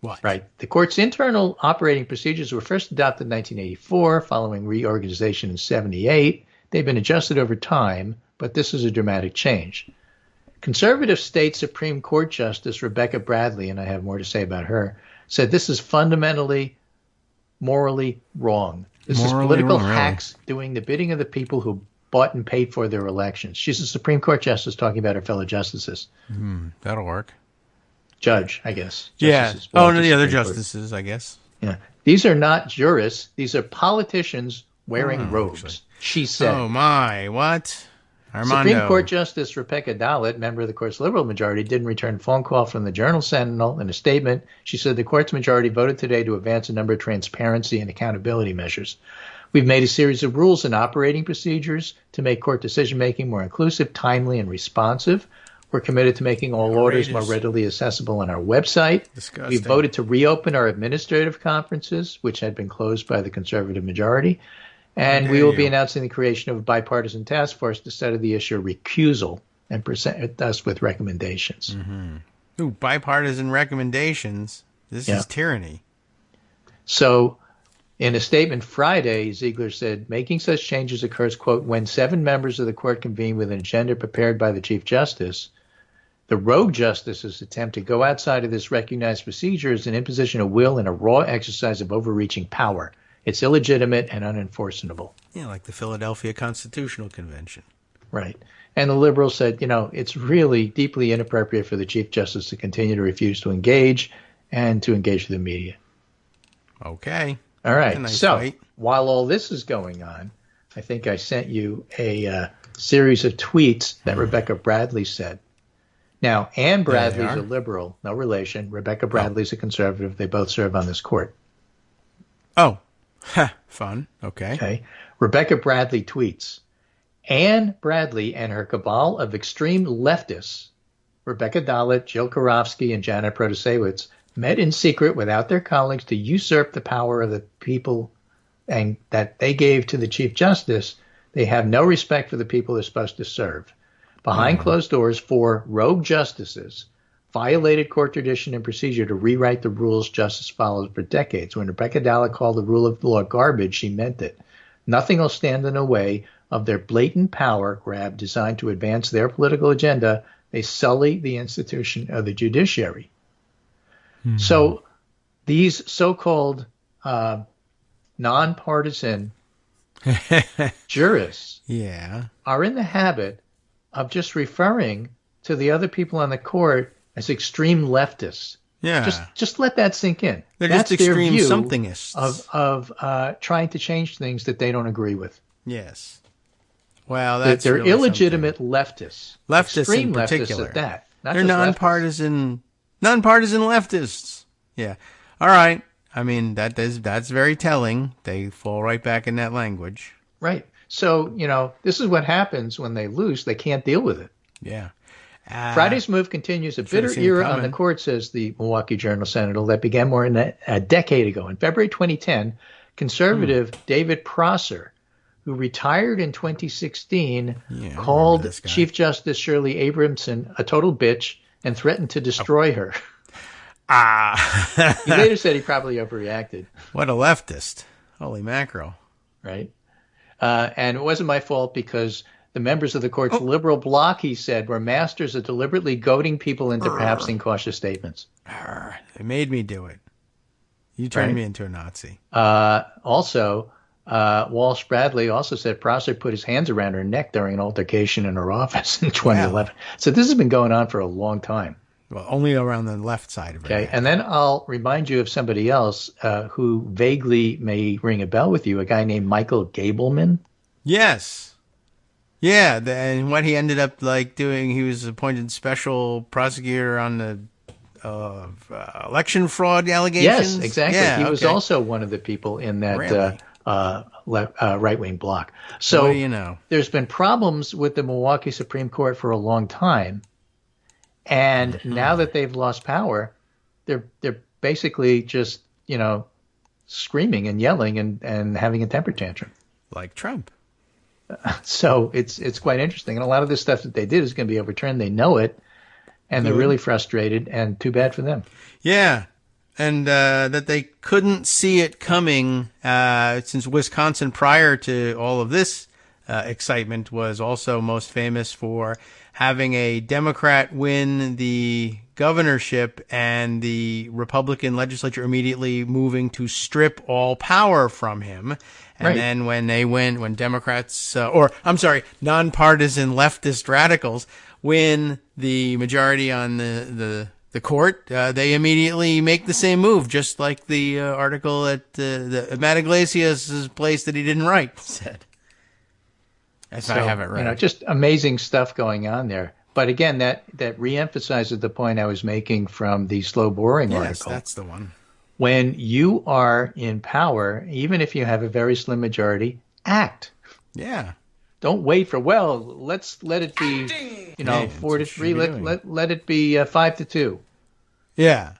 what? Right. The court's internal operating procedures were first adopted in 1984, following reorganization in 78. They've been adjusted over time, but this is a dramatic change. Conservative state Supreme Court Justice Rebecca Bradley, and I have more to say about her, said this is fundamentally morally wrong. This is political hacks doing the bidding of the people who bought and paid for their elections. She's a Supreme Court justice talking about her fellow justices. That'll work. Judge, I guess. Yeah. Oh, no, the other justices, I guess. Yeah. These are not jurists. These are politicians wearing robes, actually. She said. Oh, my. What? Armando. Supreme Court Justice Rebecca Dalit, member of the court's liberal majority, didn't return a phone call from the Journal-Sentinel. In a statement, she said the court's majority voted today to advance a number of transparency and accountability measures. We've made a series of rules and operating procedures to make court decision-making more inclusive, timely, and responsive. We're committed to making all orders more readily accessible on our website. Disgusting. We voted to reopen our administrative conferences, which had been closed by the conservative majority. And we will be announcing the creation of a bipartisan task force to study the issue of recusal and present us with recommendations. Mm-hmm. Ooh, bipartisan recommendations. This is tyranny. So in a statement Friday, Ziegler said, making such changes occurs, quote, when 7 members of the court convene with an agenda prepared by the Chief Justice. The rogue justices attempt to go outside of this recognized procedure as an imposition of will and a raw exercise of overreaching power. It's illegitimate and unenforceable. Yeah, like the Philadelphia Constitutional Convention. Right. And the liberals said, it's really deeply inappropriate for the Chief Justice to continue to refuse to engage and to engage with the media. Okay. All right. Nice so fight. While all this is going on, I think I sent you a series of tweets that Rebecca Bradley said. Now, Ann Bradley's a liberal, no relation. Rebecca Bradley's a conservative. They both serve on this court. Oh, fun. Okay. Rebecca Bradley tweets, Ann Bradley and her cabal of extreme leftists, Rebecca Dalit, Jill Karofsky, and Janet Protasewicz, met in secret without their colleagues to usurp the power of the people and that they gave to the Chief Justice. They have no respect for the people they're supposed to serve. Behind closed doors, 4 rogue justices violated court tradition and procedure to rewrite the rules justice followed for decades. When Rebecca Dalit called the rule of law garbage, she meant it. Nothing will stand in the way of their blatant power grab designed to advance their political agenda. They sully the institution of the judiciary. So these so-called nonpartisan jurists are in the habit of just referring to the other people on the court as extreme leftists. Yeah. Just let that sink in. That's just extreme their view somethingists of trying to change things that they don't agree with. Yes. Well, they're really illegitimate leftists. Leftists extreme in particular. Leftists at that. They're nonpartisan leftists. Yeah. All right. I mean, that's very telling. They fall right back in that language. Right. So, this is what happens when they lose. They can't deal with it. Yeah. Friday's move continues a bitter era on the court, says the Milwaukee Journal-Sentinel, that began more than a decade ago. In February 2010, conservative David Prosser, who retired in 2016, called Chief Justice Shirley Abramson a total bitch and threatened to destroy her. He later said he probably overreacted. What a leftist. Holy mackerel. Right. And it wasn't my fault because the members of the court's liberal bloc, he said, were masters of deliberately goading people into perhaps incautious statements. They made me do it. You turned me into a Nazi. Also, Walsh Bradley also said Prosser put his hands around her neck during an altercation in her office in 2011. Wow. So this has been going on for a long time. Well, only around the left side of her neck. And then I'll remind you of somebody else who vaguely may ring a bell with you, a guy named Michael Gableman. Yes. Yeah, and what he ended up doing, he was appointed special prosecutor on the election fraud allegations. Yes, exactly. Yeah, he was also one of the people in that right-wing bloc. So what do you know? There's been problems with the Milwaukee Supreme Court for a long time, and now that they've lost power, they're basically just screaming and yelling and having a temper tantrum, like Trump. So it's quite interesting, and a lot of this stuff that they did is going to be overturned. They know it, and they're really frustrated, and too bad for them. Yeah, and that they couldn't see it coming, since Wisconsin, prior to all of this excitement, was also most famous for having a Democrat win the governorship and the Republican legislature immediately moving to strip all power from him. And then when Democrats, nonpartisan leftist radicals win the majority on the court, they immediately make the same move, just like the article at Matt Iglesias' place that he didn't write said. If I have it right. Just amazing stuff going on there. But again, that reemphasizes the point I was making from the slow boring article. Yes, that's the one. When you are in power, even if you have a very slim majority, act. Yeah. Don't wait for, let's let it be, 4-3. Let it be 5-2. Yeah.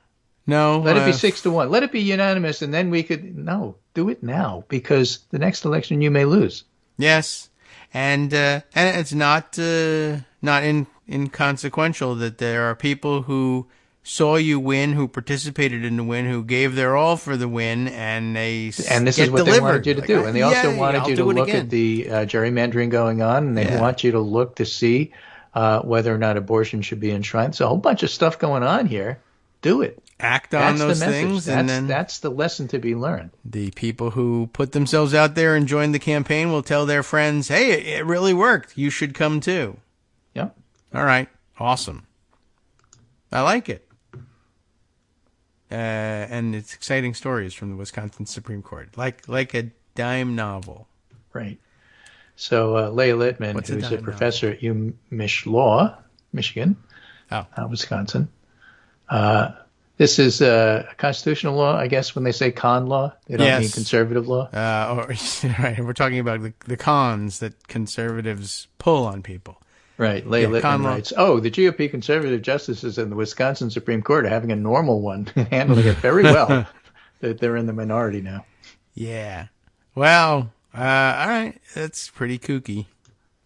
No. Let it be 6-1. Let it be unanimous, and then we could, do it now, because the next election you may lose. Yes. And it's not inconsequential that there are people who saw you win, who participated in the win, who gave their all for the win, and this is what they wanted you to do. And they also wanted you to look at the gerrymandering going on, and they want you to look to see whether or not abortion should be enshrined. So a whole bunch of stuff going on here. Do it. Act on those things. And then that's the lesson to be learned. The people who put themselves out there and joined the campaign will tell their friends, hey, it really worked. You should come too. Yep. All right. Awesome. I like it. And it's exciting stories from the Wisconsin Supreme Court, like a dime novel. Right. So Leah Littman, who's a professor at UMich Law, Michigan, Wisconsin. This is a constitutional law, I guess. When they say con law, they don't mean conservative law. Right. We're talking about the cons that conservatives pull on people. Right. Leah Littman writes, the GOP conservative justices in the Wisconsin Supreme Court are having a normal one, handling it very well. That they're in the minority now. Yeah. Well, all right. That's pretty kooky.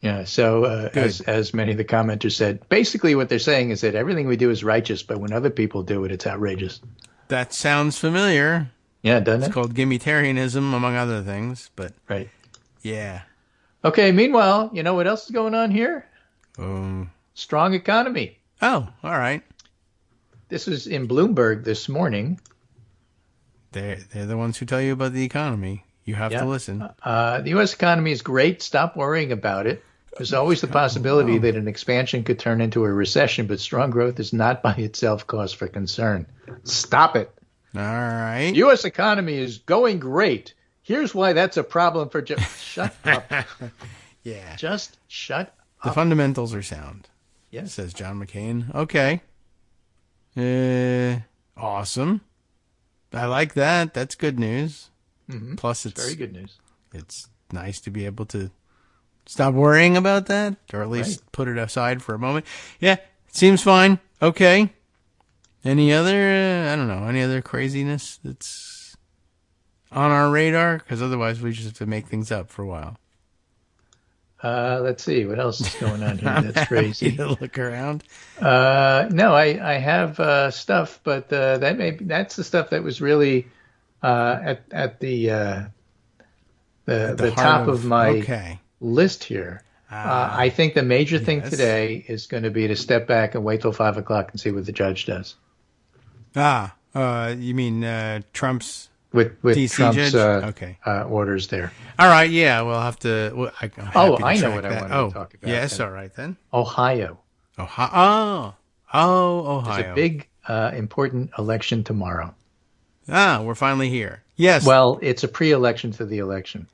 Yeah. So as many of the commenters said, basically what they're saying is that everything we do is righteous, but when other people do it, it's outrageous. That sounds familiar. Yeah, doesn't it? It's called gimmitarianism, among other things. But right. Yeah. Okay. Meanwhile, you know what else is going on here? Strong economy. Oh, all right. This is in Bloomberg this morning. They're the ones who tell you about the economy. You have to listen. The U.S. economy is great. Stop worrying about it. There's always the possibility that an expansion could turn into a recession, but strong growth is not by itself cause for concern. Stop it. All right. U.S. economy is going great. Here's why that's a problem for shut up. Yeah. Just shut up. The fundamentals are sound. Yes. Says John McCain. Okay. Awesome. I like that. That's good news. Mm-hmm. Plus, it's very good news. It's nice to be able to stop worrying about that, or at least put it aside for a moment. Yeah, it seems fine. Okay. Any other, any other craziness that's on our radar? Because otherwise we just have to make things up for a while. Let's see. What else is going on here that's crazy? To look around? No, I have stuff, but that's the stuff that was really at the top of my list here. I think the major thing today is going to be to step back and wait till 5 o'clock and see what the judge does. You mean Trump's with DC Trump's judge? orders there? All right, yeah, we'll have to. I know what I wanted to talk about. Yes, all right then. Ohio. Oh, Oh, Ohio. There's a big, important election tomorrow. We're finally here. Yes. Well, it's a pre-election to the election.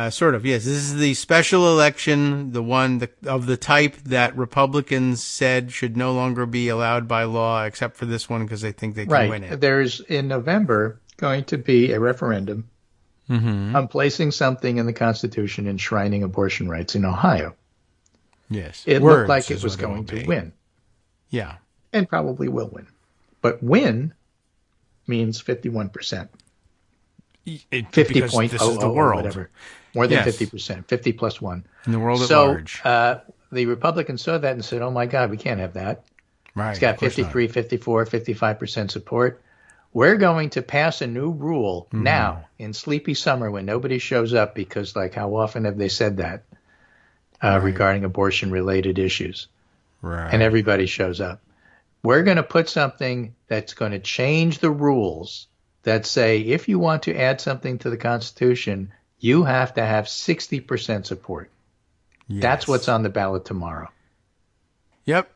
Sort of, yes. This is the special election, the one of the type that Republicans said should no longer be allowed by law, except for this one because they think they can win it. There's, in November, going to be a referendum on placing something in the Constitution enshrining abortion rights in Ohio. Yes. It looked like it was going to win. Yeah. And probably will win. But win means 51%. 50.0 this is the world. Whatever. More than 50%. 50 plus 1. In the world at large. So the Republicans saw that and said, oh, my God, we can't have that. Right. It's got 53, 54, 55% support. We're going to pass a new rule now in sleepy summer when nobody shows up because, like, how often have they said that regarding abortion-related issues? Right. And everybody shows up. We're going to put something that's going to change the rules that say if you want to add something to the Constitution, you have to have 60% support. Yes. That's what's on the ballot tomorrow. Yep.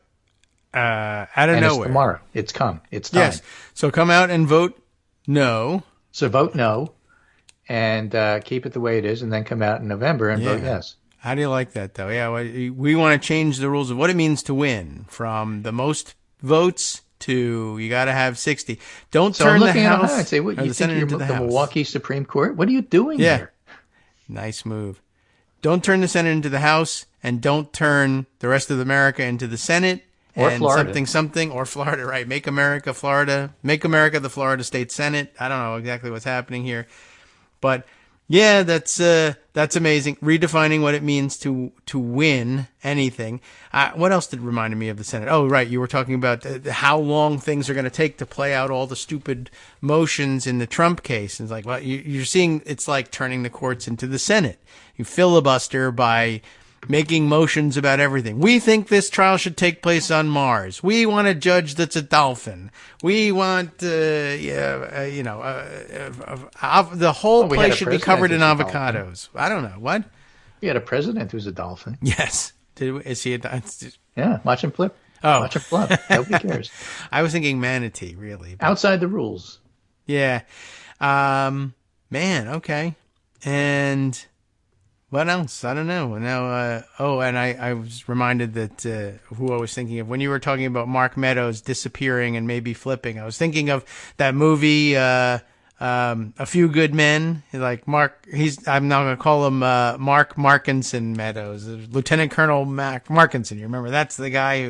Out of nowhere. It's tomorrow. It's come. It's time. Yes. So come out and vote no. So vote no and keep it the way it is, and then come out in November and vote yes. How do you like that, though? Yeah, we want to change the rules of what it means to win from the most votes to you got to have 60. Don't turn the House and say, what, you think you're the Milwaukee Supreme Court? What are you doing here? Nice move. Don't turn the Senate into the House, and don't turn the rest of America into the Senate. Or and Florida. something, or Florida, right? Make America Florida. Make America the Florida State Senate. I don't know exactly what's happening here. But, yeah, that's amazing. Redefining what it means to win anything. What else did reminded me of the Senate? Oh, right. You were talking about how long things are going to take to play out all the stupid motions in the Trump case. And it's like, well, you're seeing it's like turning the courts into the Senate. You filibuster by making motions about everything. We think this trial should take place on Mars. We want a judge that's a dolphin. We want, the whole place should be covered in avocados. I don't know. What? We had a president who's a dolphin. Yes. Is he a dolphin? Yeah. Watch him flip. Oh. Watch him flip. Nobody cares. I was thinking manatee, really. But... outside the rules. Yeah. Man, okay. And... what else? I don't know. Now, and I was reminded that who I was thinking of when you were talking about Mark Meadows disappearing and maybe flipping. I was thinking of that movie, A Few Good Men. Like Mark, I'm now going to call him Mark Markinson Meadows, Lieutenant Colonel Markinson. You remember that's the guy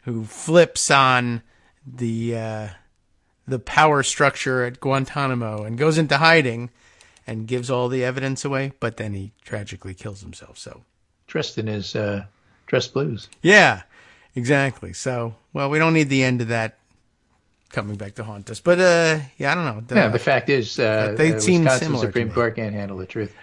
who flips on the power structure at Guantanamo and goes into hiding. And gives all the evidence away, but then he tragically kills himself. So, dressed in his dress blues. Yeah, exactly. So, well, we don't need the end of that coming back to haunt us. But I don't know. The fact is, they seem Wisconsin similar. Supreme Court can't handle the truth.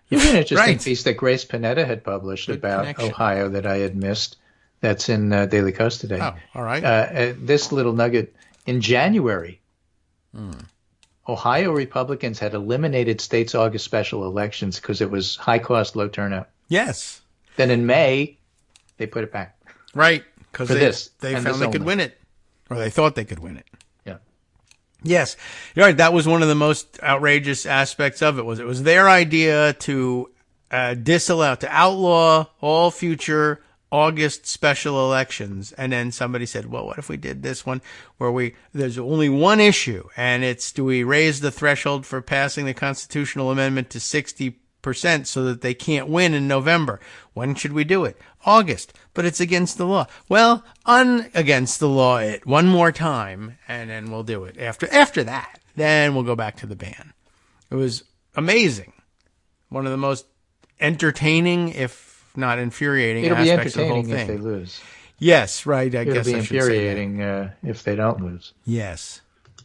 You have an interesting piece that Grace Panetta had published about Ohio that I had missed. That's in Daily Kos today. Oh, all right. This little nugget in January. Ohio Republicans had eliminated states' August special elections because it was high cost, low turnout. Yes. Then in May, they put it back. Right. Because they found they could only. win it. Or they thought they could win it. Yeah. Yes. You're right. That was one of the most outrageous aspects of it. It was their idea to outlaw all future August special elections. And then somebody said, well, what if we did this one where there's only one issue, and it's, do we raise the threshold for passing the constitutional amendment to 60% so that they can't win in November? When should we do it? August. But it's against the law. Well, against the law it one more time, and then we'll do it. After that, then we'll go back to the ban. It was amazing. One of the most entertaining, if not infuriating, aspects of the whole thing. It'll be entertaining if they lose. Yes, right. I guess it'll be infuriating if they don't lose. Yes.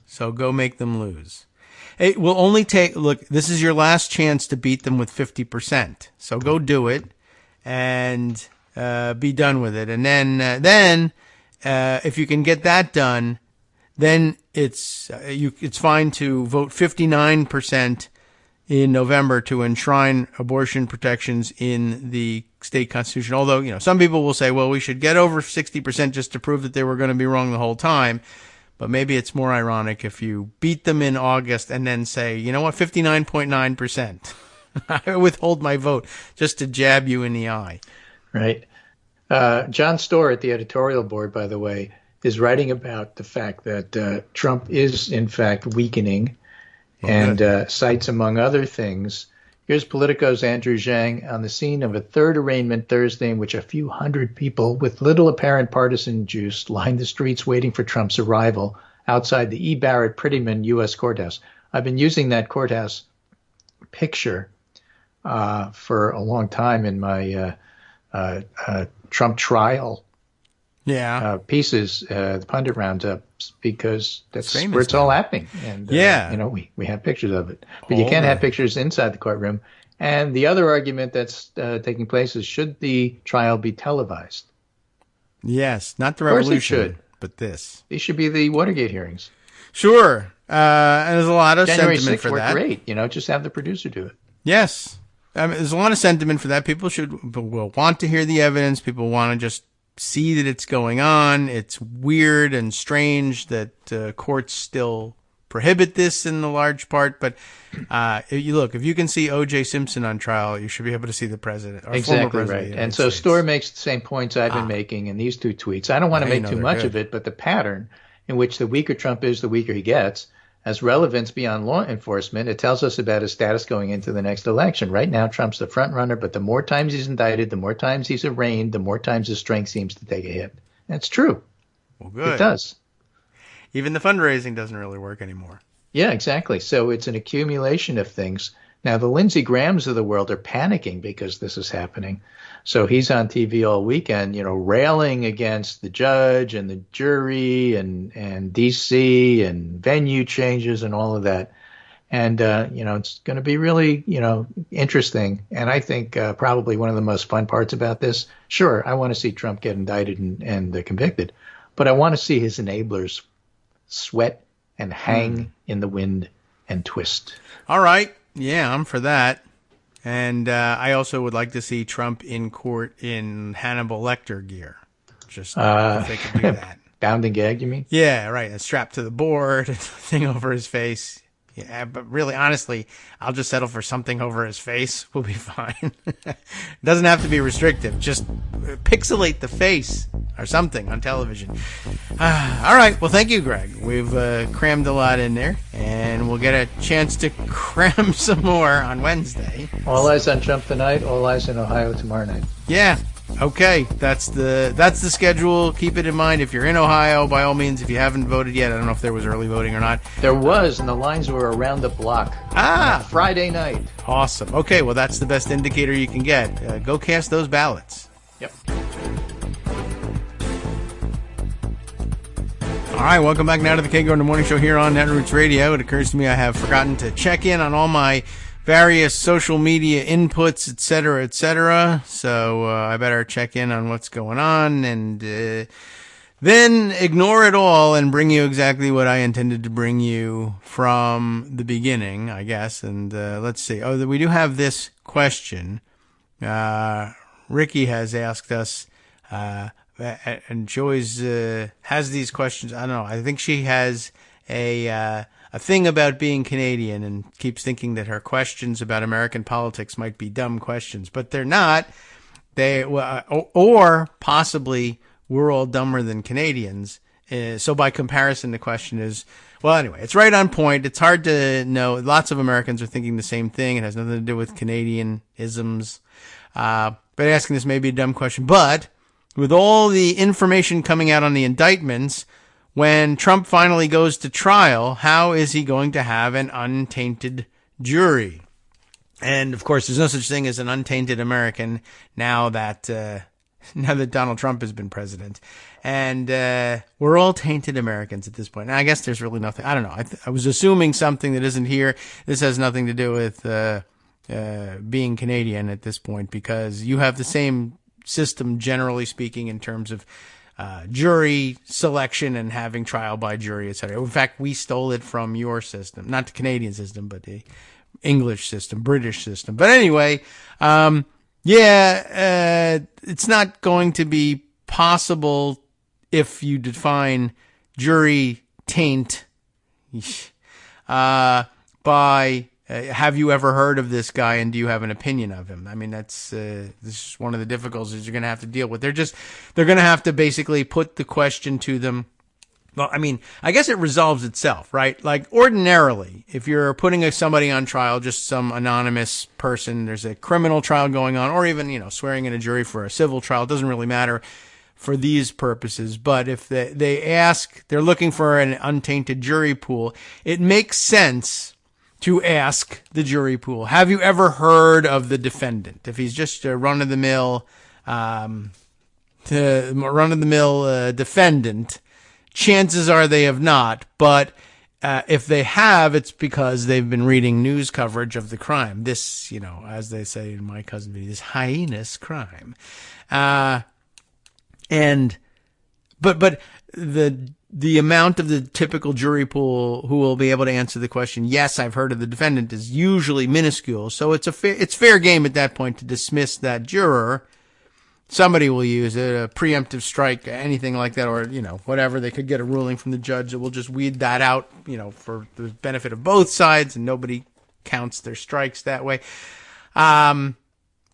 So go make them lose. It will only take, look, this is your last chance to beat them with 50%. So go do it and be done with it. And then if you can get that done, then it's fine to vote 59% in November to enshrine abortion protections in the state constitution. Although, some people will say, well, we should get over 60% just to prove that they were going to be wrong the whole time. But maybe it's more ironic if you beat them in August and then say, you know what, 59.9%. I withhold my vote just to jab you in the eye. Right. John Storr at the editorial board, by the way, is writing about the fact that Trump is, in fact, weakening and cites, among other things, here's Politico's Andrew Zhang on the scene of a third arraignment Thursday in which a few hundred people with little apparent partisan juice lined the streets waiting for Trump's arrival outside the E. Barrett Prettyman U.S. courthouse. I've been using that courthouse picture for a long time in my Trump trial pieces, the pundit roundups, because that's where it's all happening. And, we have pictures of it. But you can't have pictures inside the courtroom. And the other argument that's taking place is, should the trial be televised? Yes, not the revolution, of course it should. But this. These should be the Watergate hearings. Sure. And there's a lot of January sentiment 6th for that. Great. Just have the producer do it. Yes. There's a lot of sentiment for that. People will want to hear the evidence. People want to just see that it's going on. It's weird and strange that courts still prohibit this in the large part. But if you can see O.J. Simpson on trial, you should be able to see the president. Or exactly former president right. And so Storr makes the same points I've been making in these two tweets. I don't want to make too much of it, but the pattern in which the weaker Trump is, the weaker he gets, has relevance beyond law enforcement. It tells us about his status going into the next election. Right now, Trump's the front runner, but the more times he's indicted, the more times he's arraigned, the more times his strength seems to take a hit. That's true. Well, good. It does. Even the fundraising doesn't really work anymore. Yeah, exactly. So it's an accumulation of things. Now, the Lindsey Grahams of the world are panicking because this is happening. So he's on TV all weekend, railing against the judge and the jury and D.C. and venue changes and all of that. And, it's going to be really, interesting. And I think probably one of the most fun parts about this, sure, I want to see Trump get indicted and convicted, but I want to see his enablers sweat and hang in the wind and twist. All right. Yeah, I'm for that. And I also would like to see Trump in court in Hannibal Lecter gear. Just if they could do that. Bound and gagged, you mean? Yeah, right. And strapped to the board, a thing over his face. Yeah, but really, honestly, I'll just settle for something over his face. We'll be fine. It doesn't have to be restrictive. Just pixelate the face or something on television. All right. Well, thank you, Greg. We've crammed a lot in there, and we'll get a chance to cram some more on Wednesday. All eyes on Trump tonight. All eyes in Ohio tomorrow night. Yeah. Okay, that's the schedule. Keep it in mind. If you're in Ohio, by all means, if you haven't voted yet, I don't know if there was early voting or not. There was, and the lines were around the block. Friday night. Awesome. Okay, well, that's the best indicator you can get. Go cast those ballots. Yep. All right, welcome back now to the Kagro in the Morning Show here on Netroots Radio. It occurs to me I have forgotten to check in on all my various social media inputs, et cetera, so I better check in on what's going on and then ignore it all and bring you exactly what I intended to bring you from the beginning, I guess. And let's see. Oh, we do have this question. Ricky has asked us, and she always has these questions. I don't know. I think she has a thing about being Canadian and keeps thinking that her questions about American politics might be dumb questions, but they're not. Or possibly we're all dumber than Canadians. So by comparison, the question is, well, anyway, it's right on point. It's hard to know. Lots of Americans are thinking the same thing. It has nothing to do with Canadian-isms. But asking this may be a dumb question, but with all the information coming out on the indictments, when Trump finally goes to trial, how is he going to have an untainted jury? And, of course, there's no such thing as an untainted American now that Donald Trump has been president. And we're all tainted Americans at this point. And I guess there's really nothing. I don't know. I was assuming something that isn't here. This has nothing to do with being Canadian at this point, because you have the same system, generally speaking, in terms of jury selection and having trial by jury, etc. In fact, we stole it from your system, not the Canadian system, but the English system, British system. But anyway, Yeah, it's not going to be possible if you define jury taint by have you ever heard of this guy and do you have an opinion of him? I mean, this is one of the difficulties you're going to have to deal with. They're going to have to basically put the question to them. Well, I mean, I guess it resolves itself, right? Like ordinarily, if you're putting somebody on trial, just some anonymous person, there's a criminal trial going on, or even, swearing in a jury for a civil trial, it doesn't really matter for these purposes. But if they're looking for an untainted jury pool, it makes sense to ask the jury pool, have you ever heard of the defendant? If he's just a run-of-the-mill defendant, chances are they have not, but if they have, it's because they've been reading news coverage of the crime. This, as they say in my cousin video, this heinous crime. But the amount of the typical jury pool who will be able to answer the question, yes, I've heard of the defendant, is usually minuscule. So it's fair game at that point to dismiss that juror. Somebody will use it, a preemptive strike, anything like that, or, whatever. They could get a ruling from the judge that will just weed that out, for the benefit of both sides, and nobody counts their strikes that way.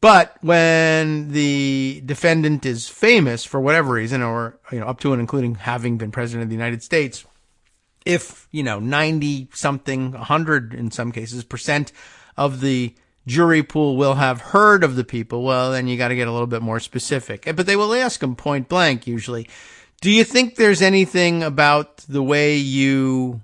But when the defendant is famous for whatever reason, or, up to and including having been president of the United States, if, 90 something, 100 in some cases, % of the jury pool will have heard of the people, well, then you got to get a little bit more specific. But they will ask them point blank usually, do you think there's anything about the way you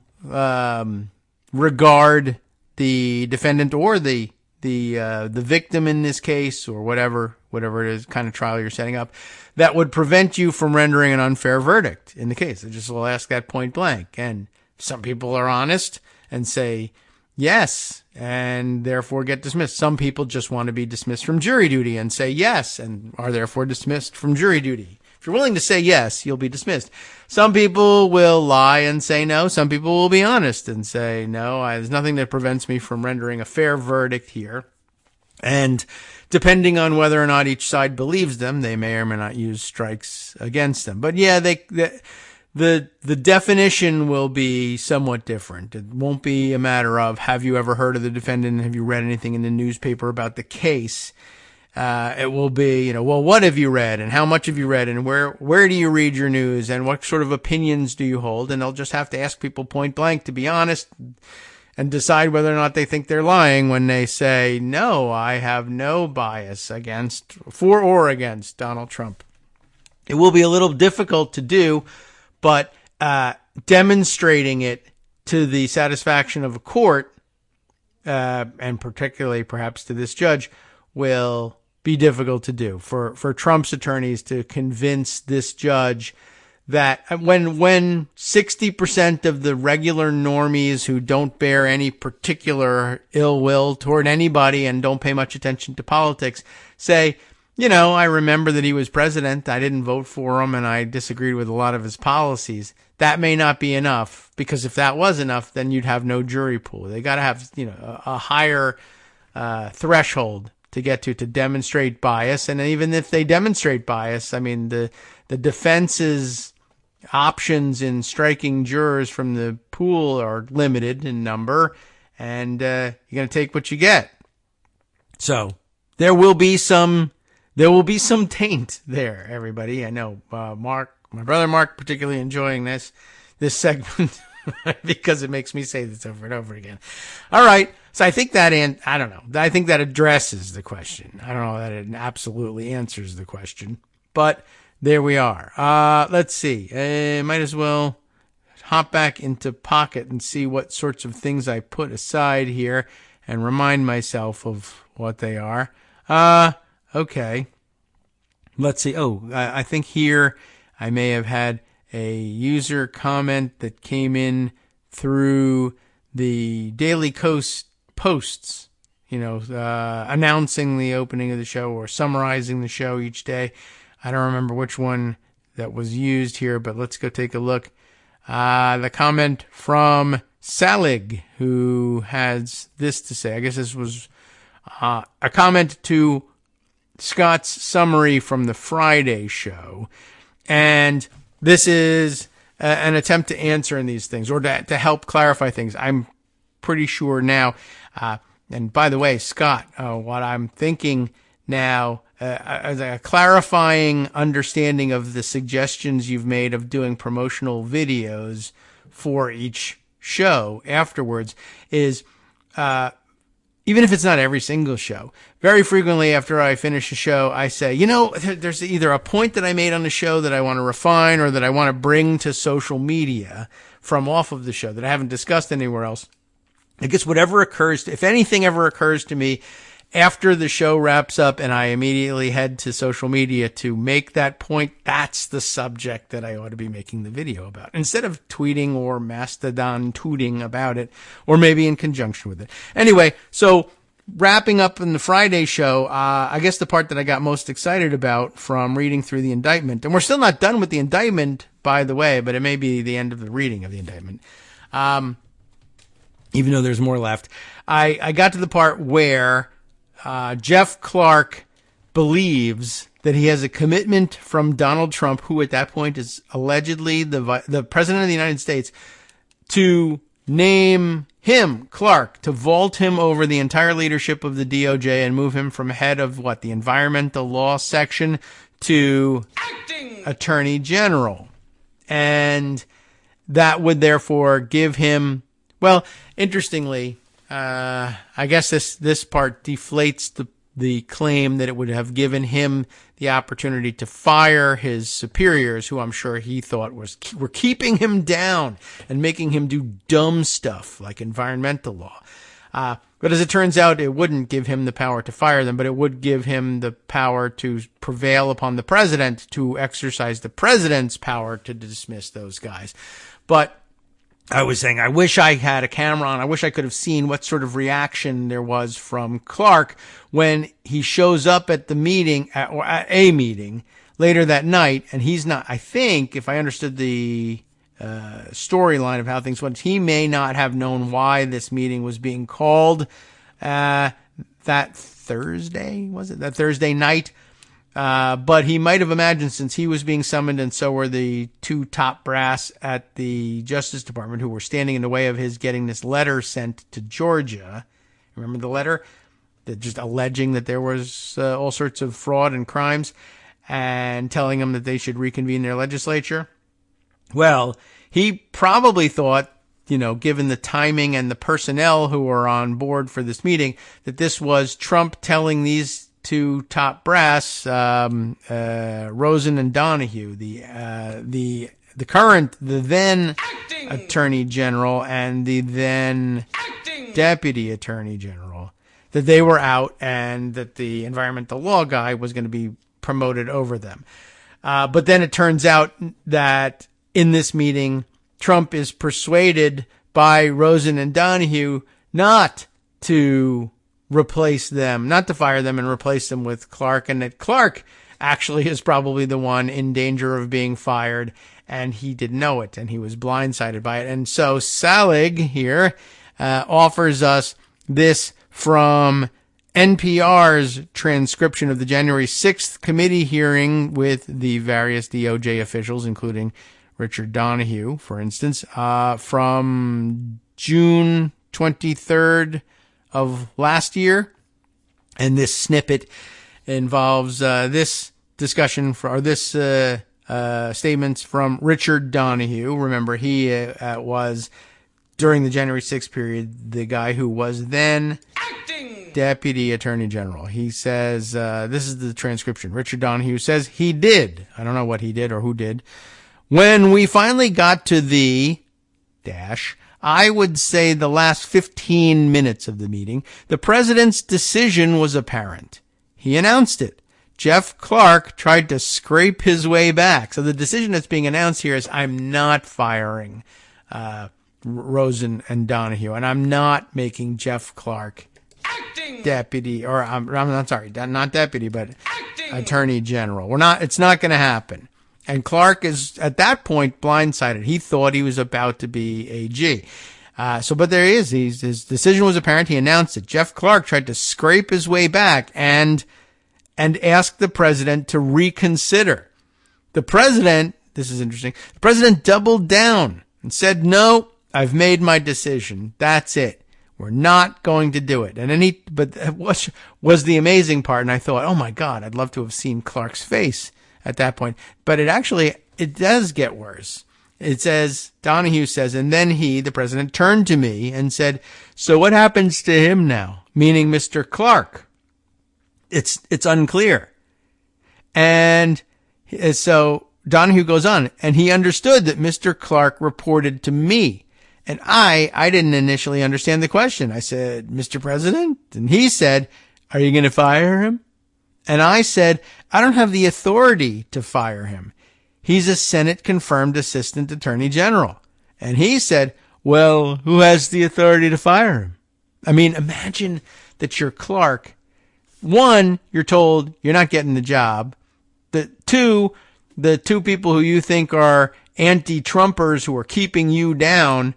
regard the defendant or the victim in this case, or whatever it is, kind of trial you're setting up, that would prevent you from rendering an unfair verdict in the case? They just will ask that point blank. And some people are honest and say yes, and therefore get dismissed. Some people just want to be dismissed from jury duty and say yes, and are therefore dismissed from jury duty. If you're willing to say yes, you'll be dismissed. Some people will lie and say no. Some people will be honest and say no, there's nothing that prevents me from rendering a fair verdict here. And depending on whether or not each side believes them, they may or may not use strikes against them. But yeah, the definition will be somewhat different. It won't be a matter of, have you ever heard of the defendant? Have you read anything in the newspaper about the case? It will be, well, what have you read and how much have you read and where do you read your news and what sort of opinions do you hold? And they'll just have to ask people point blank to be honest and decide whether or not they think they're lying when they say, no, I have no bias for or against Donald Trump. It will be a little difficult to do, but demonstrating it to the satisfaction of a court, and particularly perhaps to this judge, will be difficult to do. For Trump's attorneys to convince this judge that when 60% of the regular normies who don't bear any particular ill will toward anybody and don't pay much attention to politics say, I remember that he was president, I didn't vote for him, and I disagreed with a lot of his policies, that may not be enough, because if that was enough, then you'd have no jury pool. They got to have, a higher threshold to get to demonstrate bias. And even if they demonstrate bias, I mean, the defense's options in striking jurors from the pool are limited in number, and you're going to take what you get. So there will be some taint there, everybody. I know, my brother Mark, particularly enjoying this segment because it makes me say this over and over again. All right. So I think that, I don't know. I think that addresses the question. I don't know that it absolutely answers the question, but there we are. Let's see. Might as well hop back into Pocket and see what sorts of things I put aside here and remind myself of what they are. Okay. Let's see. I think here I may have had a user comment that came in through the Daily Coast posts, announcing the opening of the show or summarizing the show each day. I don't remember which one that was used here, but let's go take a look. The comment from Salig, who has this to say. I guess this was a comment to Scott's summary from the Friday show. And this is an attempt to answer in these things, or to help clarify things. I'm pretty sure now. And by the way, Scott, what I'm thinking now, as a clarifying understanding of the suggestions you've made of doing promotional videos for each show afterwards, is even if it's not every single show, very frequently after I finish a show, I say, there's either a point that I made on the show that I want to refine or that I want to bring to social media from off of the show that I haven't discussed anywhere else. I guess whatever occurs, if anything ever occurs to me after the show wraps up and I immediately head to social media to make that point, that's the subject that I ought to be making the video about, instead of tweeting or mastodon tooting about it, or maybe in conjunction with it. Anyway, so wrapping up in the Friday show, I guess the part that I got most excited about from reading through the indictment, and we're still not done with the indictment, by the way, but it may be the end of the reading of the indictment, even though there's more left. I got to the part where Jeff Clark believes that he has a commitment from Donald Trump, who at that point is allegedly the president of the United States, to name him, Clark, to vault him over the entire leadership of the DOJ and move him from head of the environmental law section to acting attorney general. And that would therefore give him, well, interestingly, I guess this part deflates the claim that it would have given him the opportunity to fire his superiors, who I'm sure he thought were keeping him down and making him do dumb stuff like environmental law. But as it turns out, it wouldn't give him the power to fire them, but it would give him the power to prevail upon the president to exercise the president's power to dismiss those guys. But I was saying, I wish I had a camera on. I wish I could have seen what sort of reaction there was from Clark when he shows up at the meeting, or at a meeting later that night. And he's not, I think, if I understood the storyline of how things went, he may not have known why this meeting was being called that Thursday, was it? That Thursday night. But he might have imagined, since he was being summoned and so were the two top brass at the Justice Department who were standing in the way of his getting this letter sent to Georgia. Remember the letter? That just alleging that there was all sorts of fraud and crimes and telling them that they should reconvene their legislature. Well, he probably thought, given the timing and the personnel who were on board for this meeting, that this was Trump telling these two top brass, Rosen and Donahue, the then acting attorney general and the then acting deputy attorney general, that they were out and that the environmental law guy was going to be promoted over them. But then it turns out that in this meeting, Trump is persuaded by Rosen and Donahue not to replace them, not to fire them and replace them with Clark, and that Clark actually is probably the one in danger of being fired, and he didn't know it, and he was blindsided by it. And so Salig here offers us this from NPR's transcription of the January 6th committee hearing with the various DOJ officials, including Richard Donahue, for instance, from June 23rd of last year. And this snippet involves this discussion statements from Richard Donahue. Remember, he was, during the January 6th period, the guy who was then acting deputy attorney general. He says, this is the transcription. Richard Donahue says he did. I don't know what he did or who did. When we finally got to the I would say the last 15 minutes of the meeting, the president's decision was apparent. He announced it. Jeff Clark tried to scrape his way back. So the decision that's being announced here is, I'm not firing Rosen and Donahue, and I'm not making Jeff Clark acting deputy, or I'm not sorry, not deputy, but acting attorney general. It's not going to happen. And Clark is, at that point, blindsided. He thought he was about to be AG. But there he is. His decision was apparent. He announced it. Jeff Clark tried to scrape his way back. And and asked the president to reconsider. The president, this is interesting, the president doubled down and said, no, I've made my decision. That's it. We're not going to do it. And then but what was the amazing part? And I thought, oh my God, I'd love to have seen Clark's face at that point. But it does get worse. It says, Donahue says, and then he, the president, turned to me and said, so what happens to him now? Meaning Mr. Clark. It's unclear. And so Donahue goes on, and he understood that Mr. Clark reported to me. And I didn't initially understand the question. I said, Mr. President? And he said, are you going to fire him? And I said, I don't have the authority to fire him. He's a Senate-confirmed assistant attorney general. And he said, well, who has the authority to fire him? I mean, imagine that you're Clark. One, you're told you're not getting the job. The two people who you think are anti-Trumpers who are keeping you down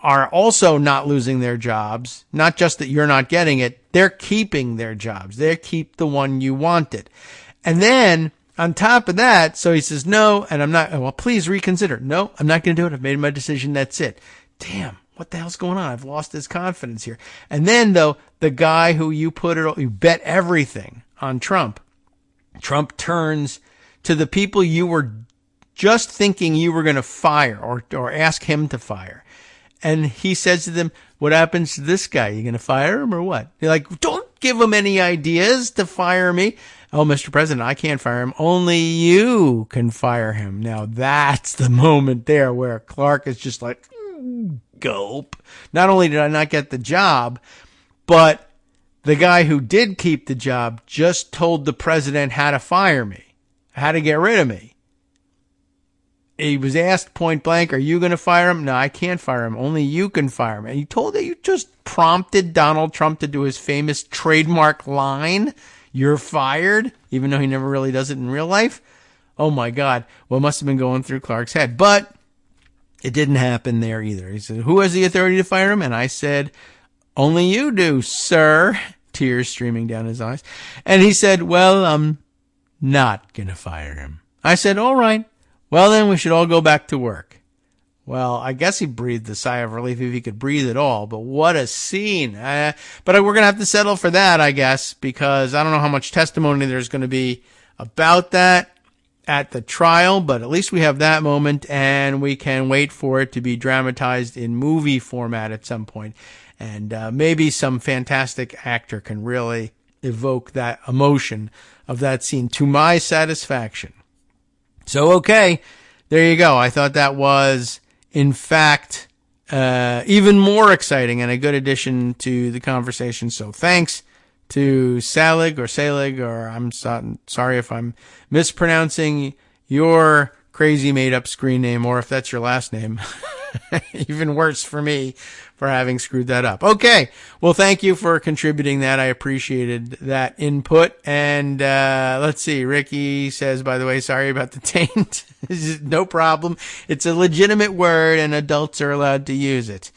are also not losing their jobs. Not just that you're not getting it, they're keeping their jobs. They keep the one you wanted. And then on top of that, so he says, no, and I'm not, well, please reconsider. No, I'm not going to do it. I've made my decision. That's it. Damn, what the hell's going on? I've lost his confidence here. And then though, the guy who you bet everything on Trump turns to the people you were just thinking you were going to fire or ask him to fire. And he says to them, what happens to this guy? You going to fire him or what? They're like, don't give him any ideas to fire me. Oh, Mr. President, I can't fire him. Only you can fire him. Now that's the moment there where Clark is just like, gulp. Not only did I not get the job, but the guy who did keep the job just told the president how to fire me, how to get rid of me. He was asked point blank, are you going to fire him? No, I can't fire him. Only you can fire him. And he told that you just prompted Donald Trump to do his famous trademark line, you're fired, even though he never really does it in real life. Oh my God. What must have been going through Clark's head? But it didn't happen there either. He said, who has the authority to fire him? And I said, only you do, sir. Tears streaming down his eyes. And he said, well, I'm not going to fire him. I said, all right. Well, then we should all go back to work. Well, I guess he breathed a sigh of relief if he could breathe at all. But what a scene. But we're going to have to settle for that, I guess, because I don't know how much testimony there's going to be about that at the trial. But at least we have that moment, and we can wait for it to be dramatized in movie format at some point. And maybe some fantastic actor can really evoke that emotion of that scene to my satisfaction. So, okay, there you go. I thought that was, in fact, even more exciting and a good addition to the conversation. So thanks to Salig, or I'm sorry if I'm mispronouncing your crazy made-up screen name, or if that's your last name. Even worse for me for having screwed that up. Okay. Well, thank you for contributing that. I appreciated that input. And let's see. Ricky says, by the way, sorry about the taint. No problem. It's a legitimate word and adults are allowed to use it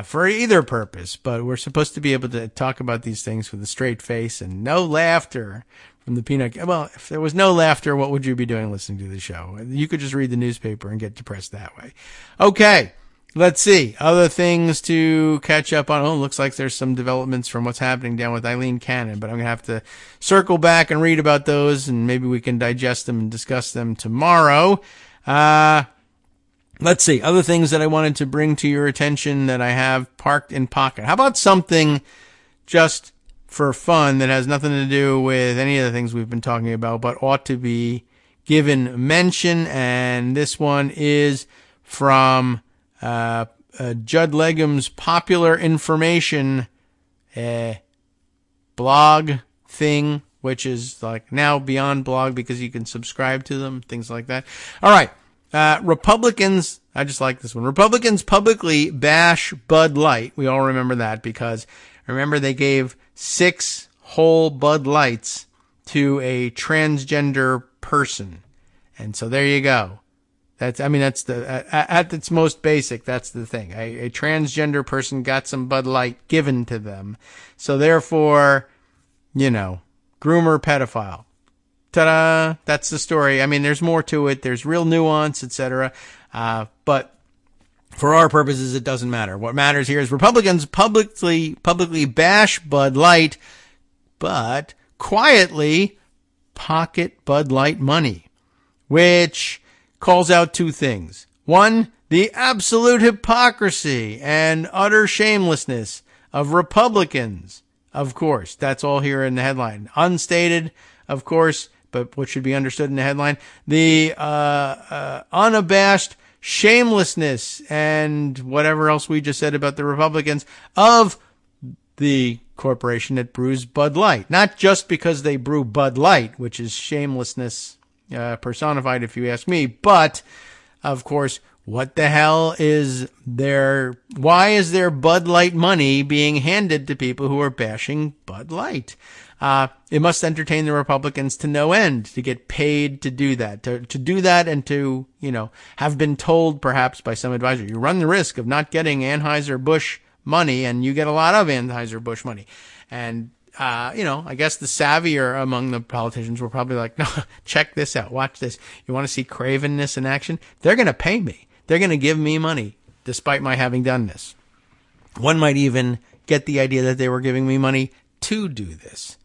for either purpose. But we're supposed to be able to talk about these things with a straight face and no laughter from the peanut. Well, if there was no laughter, what would you be doing listening to the show? You could just read the newspaper and get depressed that way. Okay. Let's see. Other things to catch up on. Oh, looks like there's some developments from what's happening down with Eileen Cannon, but I'm going to have to circle back and read about those, and maybe we can digest them and discuss them tomorrow. Let's see. Other things that I wanted to bring to your attention that I have parked in pocket. How about something just for fun that has nothing to do with any of the things we've been talking about, but ought to be given mention, and this one is from Judd Legum's Popular Information blog thing, which is like now beyond blog because you can subscribe to them, things like that. All right. Republicans, I just like this one. Republicans publicly bash Bud Light. We all remember that because remember they gave 6 whole Bud Lights to a transgender person. And so there you go. That's at its most basic, that's the thing. A transgender person got some Bud Light given to them. So therefore, groomer, pedophile. Ta-da! That's the story. I mean, there's more to it. There's real nuance, etc. But for our purposes, it doesn't matter. What matters here is Republicans publicly bash Bud Light, but quietly pocket Bud Light money, which calls out two things. One, the absolute hypocrisy and utter shamelessness of Republicans. Of course, that's all here in the headline. Unstated, of course, but what should be understood in the headline, the unabashed shamelessness and whatever else we just said about the Republicans of the corporation that brews Bud Light. Not just because they brew Bud Light, which is shamelessness personified if you ask me, but of course, what the hell why is there Bud Light money being handed to people who are bashing Bud Light? It must entertain the Republicans to no end to get paid to do that, to do that and to, have been told perhaps by some advisor, you run the risk of not getting Anheuser-Busch money, and you get a lot of Anheuser-Busch money. And, I guess the savvier among the politicians were probably like, no, check this out. Watch this. You want to see cravenness in action? They're going to pay me. They're going to give me money despite my having done this. One might even get the idea that they were giving me money to do this.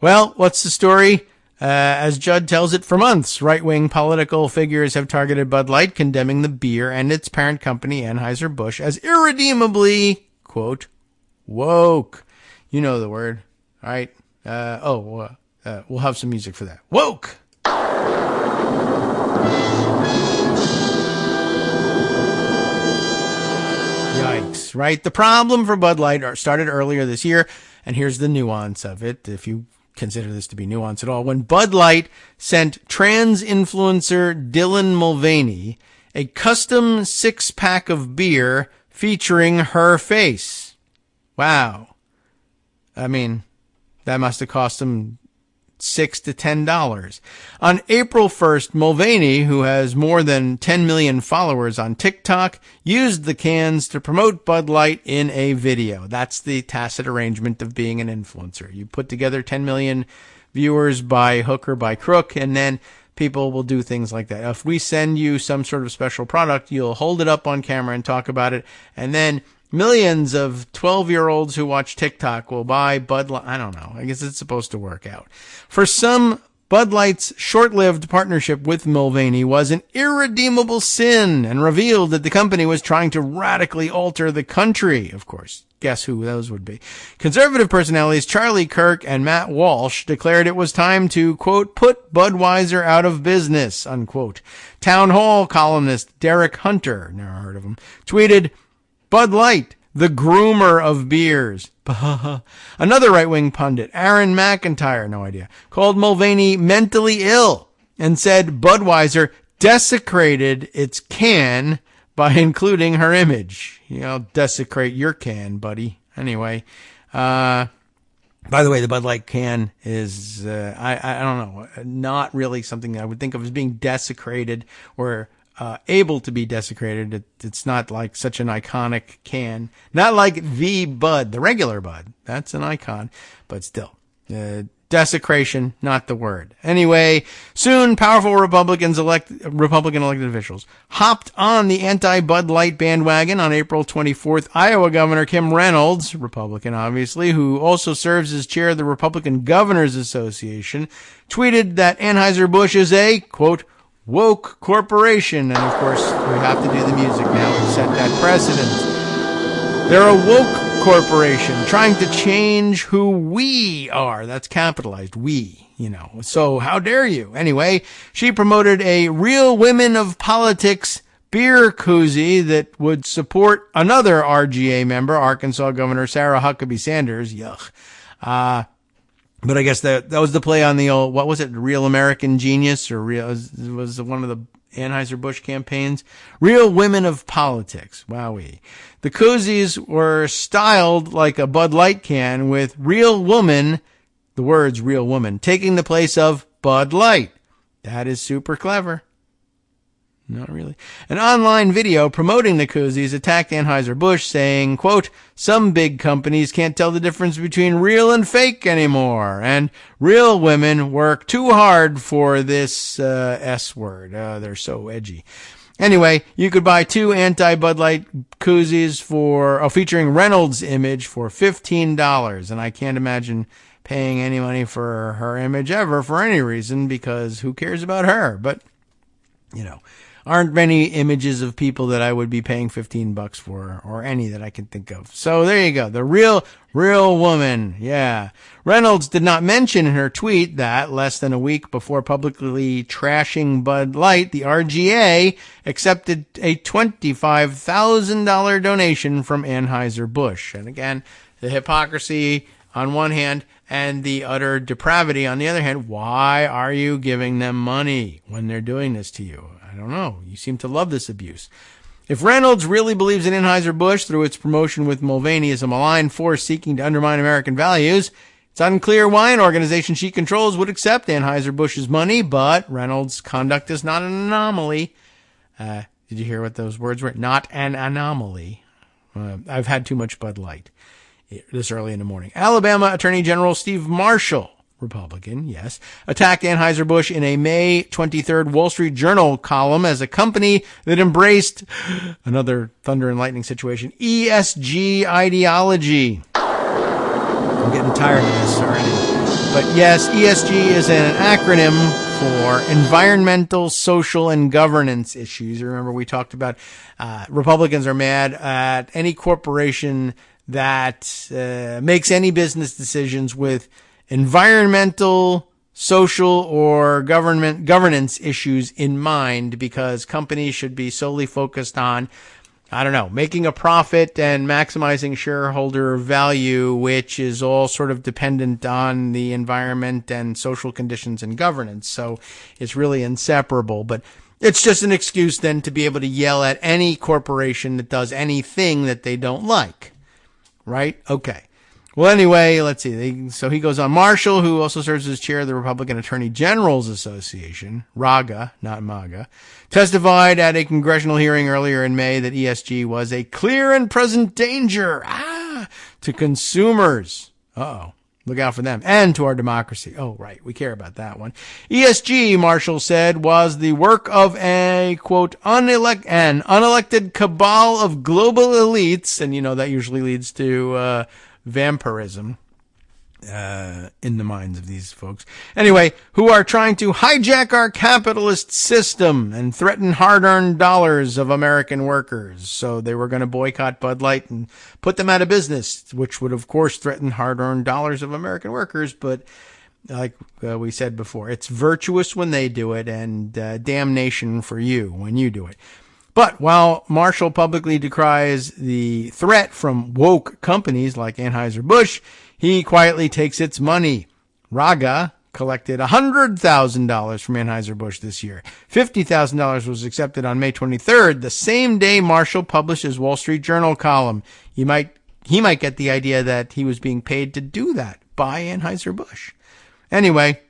Well, what's the story? As Judd tells it, for months, right-wing political figures have targeted Bud Light, condemning the beer and its parent company, Anheuser-Busch, as irredeemably, quote, woke. You know the word, right? We'll have some music for that. Woke! Yikes, right? The problem for Bud Light started earlier this year, and here's the nuance of it, if you consider this to be nuance at all. When Bud Light sent trans influencer Dylan Mulvaney a custom 6-pack of beer featuring her face. Wow. I mean, that must have cost him $6 to $10. On April 1st, Mulvaney, who has more than 10 million followers on TikTok, used the cans to promote Bud Light in a video. That's the tacit arrangement of being an influencer. You put together 10 million viewers by hook or by crook, and then people will do things like that. If we send you some sort of special product, you'll hold it up on camera and talk about it, and then millions of 12-year-olds who watch TikTok will buy Bud Light. I don't know. I guess it's supposed to work out. For some, Bud Light's short-lived partnership with Mulvaney was an irredeemable sin and revealed that the company was trying to radically alter the country. Of course, guess who those would be? Conservative personalities Charlie Kirk and Matt Walsh declared it was time to, quote, put Budweiser out of business, unquote. Town Hall columnist Derek Hunter, never heard of him, tweeted, Bud Light, the groomer of beers. Another right-wing pundit, Aaron McIntyre, no idea, called Mulvaney mentally ill and said Budweiser desecrated its can by including her image. Desecrate your can, buddy. Anyway, by the way, the Bud Light can is, I don't know, not really something I would think of as being desecrated or able to be desecrated. It's not like such an iconic can. Not like the Bud, the regular Bud. That's an icon, but still. Desecration, not the word. Anyway, soon powerful Republican elected officials hopped on the anti-Bud Light bandwagon. On April 24th, Iowa Governor Kim Reynolds, Republican obviously, who also serves as chair of the Republican Governors Association, tweeted that Anheuser-Busch is a, quote, woke corporation. And of course, we have to do the music now and set that precedent. They're a woke corporation trying to change who we are. That's capitalized, we, So how dare you? Anyway, she promoted a Real Women of Politics beer koozie that would support another RGA member, Arkansas Governor Sarah Huckabee Sanders. Yuck. But I guess that was the play on the old, what was it, Real American Genius, or was one of the Anheuser-Busch campaigns? Real Women of Politics. Wowee. The koozies were styled like a Bud Light can with Real Woman, the words Real Woman, taking the place of Bud Light. That is super clever. Not really. An online video promoting the koozies attacked Anheuser-Busch, saying, quote, some big companies can't tell the difference between real and fake anymore, and real women work too hard for this S word. They're so edgy. Anyway, you could buy 2 anti-Bud Light koozies featuring Reynolds' image for $15, and I can't imagine paying any money for her image ever for any reason, because who cares about her? But, aren't many images of people that I would be paying $15 for, or any that I can think of. So there you go. The real woman. Yeah. Reynolds did not mention in her tweet that less than a week before publicly trashing Bud Light, the RGA accepted a $25,000 donation from Anheuser-Busch. And again, the hypocrisy on one hand and the utter depravity on the other hand. Why are you giving them money when they're doing this to you? I don't know. You seem to love this abuse. If Reynolds really believes in Anheuser-Busch through its promotion with Mulvaney as a malign force seeking to undermine American values, it's unclear why an organization she controls would accept Anheuser-Busch's money, but Reynolds' conduct is not an anomaly. Did you hear what those words were? Not an anomaly. I've had too much Bud Light this early in the morning. Alabama Attorney General Steve Marshall, Republican, yes, attacked Anheuser-Busch in a May 23rd Wall Street Journal column as a company that embraced another thunder and lightning situation, ESG ideology. I'm getting tired of this already. But yes, ESG is an acronym for environmental, social, and governance issues. Remember, we talked about Republicans are mad at any corporation that makes any business decisions with environmental, social, or governance issues in mind, because companies should be solely focused on, making a profit and maximizing shareholder value, which is all sort of dependent on the environment and social conditions and governance. So it's really inseparable. But it's just an excuse then to be able to yell at any corporation that does anything that they don't like. Right? Okay. Well, anyway, let's see. So he goes on. Marshall, who also serves as chair of the Republican Attorney Generals Association, RAGA, not MAGA, testified at a congressional hearing earlier in May that ESG was a clear and present danger to consumers. Uh-oh. Look out for them. And to our democracy. Oh, right. We care about that one. ESG, Marshall said, was the work of a, quote, unelected cabal of global elites. And, that usually leads to vampirism in the minds of these folks. Anyway, who are trying to hijack our capitalist system and threaten hard-earned dollars of American workers. So they were going to boycott Bud Light and put them out of business, which would, of course, threaten hard-earned dollars of American workers. But like we said before, it's virtuous when they do it, and damnation for you when you do it. But while Marshall publicly decries the threat from woke companies like Anheuser-Busch, he quietly takes its money. RAGA collected $100,000 from Anheuser-Busch this year. $50,000 was accepted on May 23rd, the same day Marshall published his Wall Street Journal column. He might get the idea that he was being paid to do that by Anheuser-Busch. Anyway,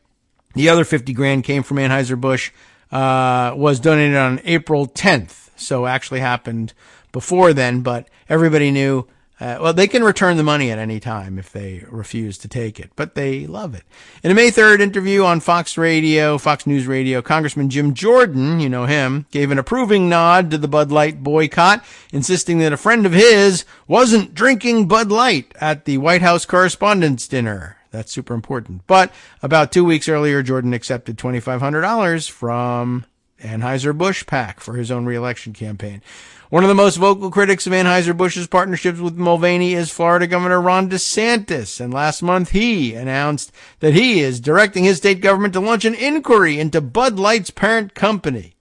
the other $50,000 came from Anheuser-Busch, was donated on April 10th. So actually happened before then, but everybody knew, they can return the money at any time if they refuse to take it, but they love it. In a May 3rd interview on Fox News Radio, Congressman Jim Jordan, you know him, gave an approving nod to the Bud Light boycott, insisting that a friend of his wasn't drinking Bud Light at the White House Correspondents' Dinner. That's super important. But about 2 weeks earlier, Jordan accepted $2,500 from Anheuser-Busch PAC for his own re-election campaign. One of the most vocal critics of Anheuser-Busch's partnerships with Mulvaney is Florida Governor Ron DeSantis, and last month he announced that he is directing his state government to launch an inquiry into Bud Light's parent company.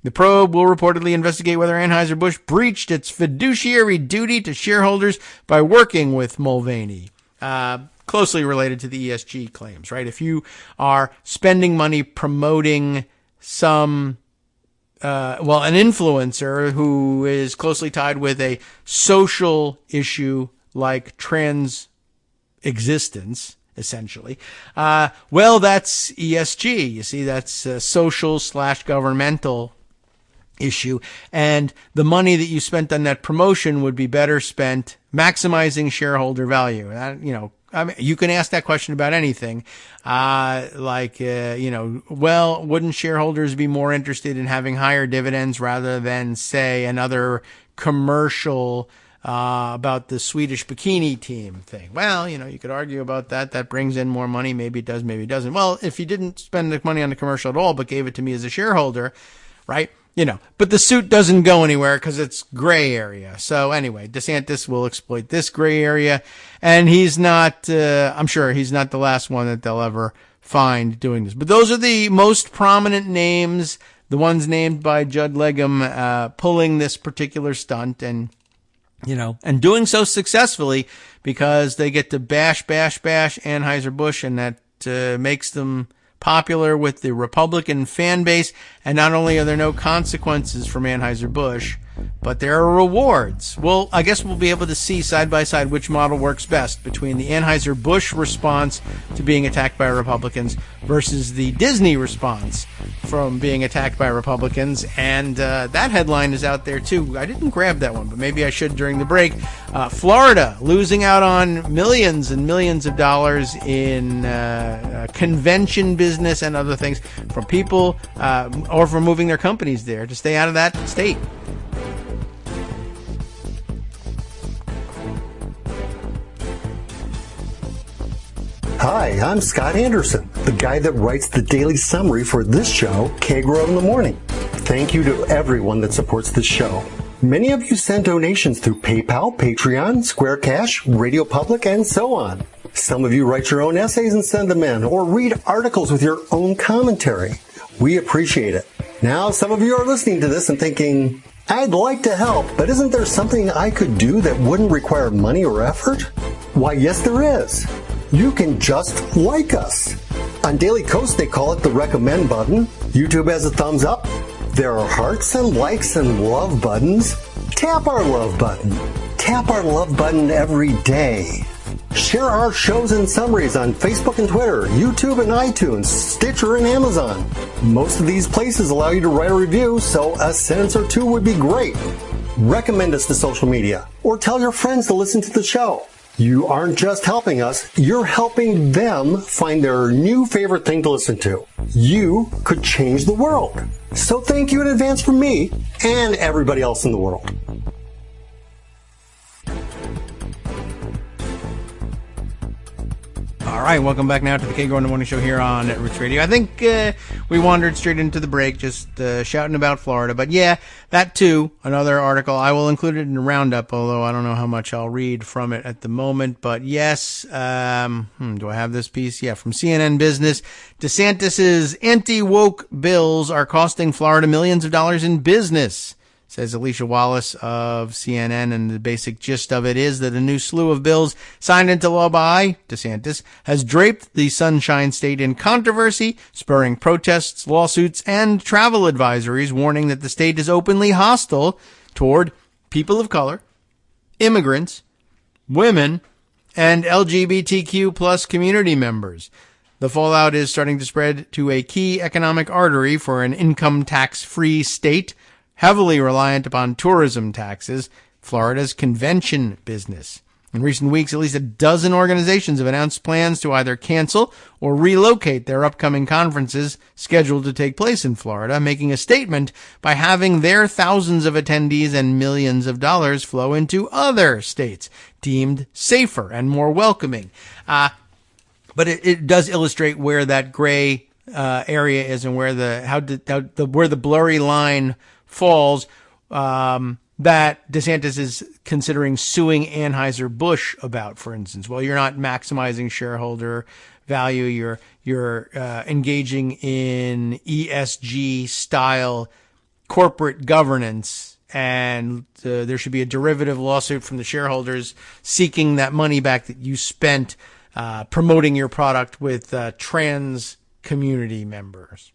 The probe will reportedly investigate whether Anheuser-Busch breached its fiduciary duty to shareholders by working with Mulvaney. Closely related to the ESG claims, right? If you are spending money promoting an influencer who is closely tied with a social issue like trans existence, essentially, that's ESG. You see, that's social/governmental issue, and the money that you spent on that promotion would be better spent maximizing shareholder value. I mean, you can ask that question about anything. Wouldn't shareholders be more interested in having higher dividends rather than, say, another commercial about the Swedish bikini team thing? Well, you could argue about that. That brings in more money. Maybe it does, maybe it doesn't. Well, if you didn't spend the money on the commercial at all, but gave it to me as a shareholder, right? But the suit doesn't go anywhere because it's gray area. So anyway, DeSantis will exploit this gray area, and he's not, I'm sure he's not the last one that they'll ever find doing this. But those are the most prominent names, the ones named by Judd Legum, pulling this particular stunt and doing so successfully because they get to bash Anheuser-Busch, and that makes them popular with the Republican fan base. And not only are there no consequences from Anheuser-Busch, but there are rewards. Well, I guess we'll be able to see side by side which model works best between the Anheuser-Busch response to being attacked by Republicans versus the Disney response from being attacked by Republicans. And that headline is out there too. I didn't grab that one, but maybe I should during the break. Florida losing out on millions and millions of dollars in convention business and other things from people or from moving their companies there to stay out of that state. Hi, I'm Scott Anderson, the guy that writes the daily summary for this show, Kagro in the Morning. Thank you to everyone that supports this show. Many of you send donations through PayPal, Patreon, Square Cash, Radio Public, and so on. Some of you write your own essays and send them in, or read articles with your own commentary. We appreciate it. Now, some of you are listening to this and thinking, I'd like to help, but isn't there something I could do that wouldn't require money or effort? Why, yes, there is. You can just like us. On Daily Kos, they call it the recommend button. YouTube has a thumbs up. There are hearts and likes and love buttons. Tap our love button. Tap our love button every day. Share our shows and summaries on Facebook and Twitter, YouTube and iTunes, Stitcher and Amazon. Most of these places allow you to write a review, so a sentence or two would be great. Recommend us to social media, or tell your friends to listen to the show. You aren't just helping us, you're helping them find their new favorite thing to listen to. You could change the world. So thank you in advance from me and everybody else in the world. All right, welcome back now to the Kagro in the Morning Show here on Roots Radio. I think we wandered straight into the break, just shouting about Florida. But yeah, that too, another article. I will include it in the roundup, although I don't know how much I'll read from it at the moment. But yes, do I have this piece? Yeah, from CNN Business. DeSantis's anti-woke bills are costing Florida millions of dollars in business, says Alicia Wallace of CNN, and the basic gist of it is that a new slew of bills signed into law by DeSantis has draped the Sunshine State in controversy, spurring protests, lawsuits, and travel advisories, warning that the state is openly hostile toward people of color, immigrants, women, and LGBTQ plus community members. The fallout is starting to spread to a key economic artery for an income tax-free state, heavily reliant upon tourism taxes, Florida's convention business. In recent weeks, at least a dozen organizations have announced plans to either cancel or relocate their upcoming conferences scheduled to take place in Florida, making a statement by having their thousands of attendees and millions of dollars flow into other states deemed safer and more welcoming. But it does illustrate where that gray area is and where the blurry line falls, that DeSantis is considering suing Anheuser-Busch about, for instance. Well, you're not maximizing shareholder value. You're engaging in ESG style corporate governance, and there should be a derivative lawsuit from the shareholders seeking that money back that you spent promoting your product with trans community members.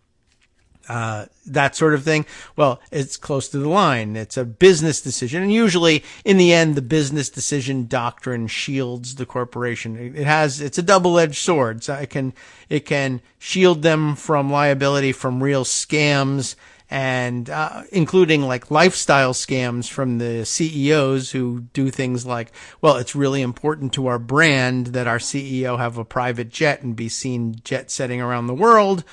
that sort of thing. Well, it's close to the line. It's a business decision. And usually in the end, the business decision doctrine shields the corporation. It's a double-edged sword. So it can shield them from liability from real scams, and including like lifestyle scams from the CEOs who do things like, well, it's really important to our brand that our CEO have a private jet and be seen jet setting around the world.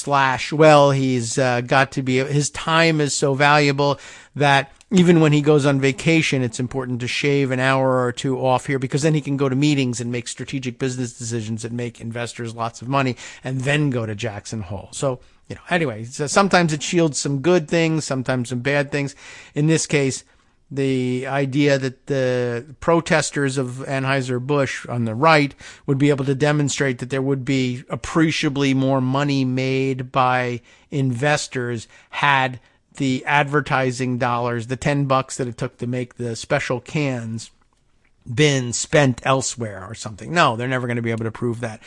Well, he's got to be, his time is so valuable that even when he goes on vacation, it's important to shave an hour or two off here, because then he can go to meetings and make strategic business decisions that make investors lots of money and then go to Jackson Hole. So, anyway, so sometimes it shields some good things, sometimes some bad things. In this case, the idea that the protesters of Anheuser-Busch on the right would be able to demonstrate that there would be appreciably more money made by investors had the advertising dollars, the $10 that it took to make the special cans, been spent elsewhere or something. No, they're never going to be able to prove that.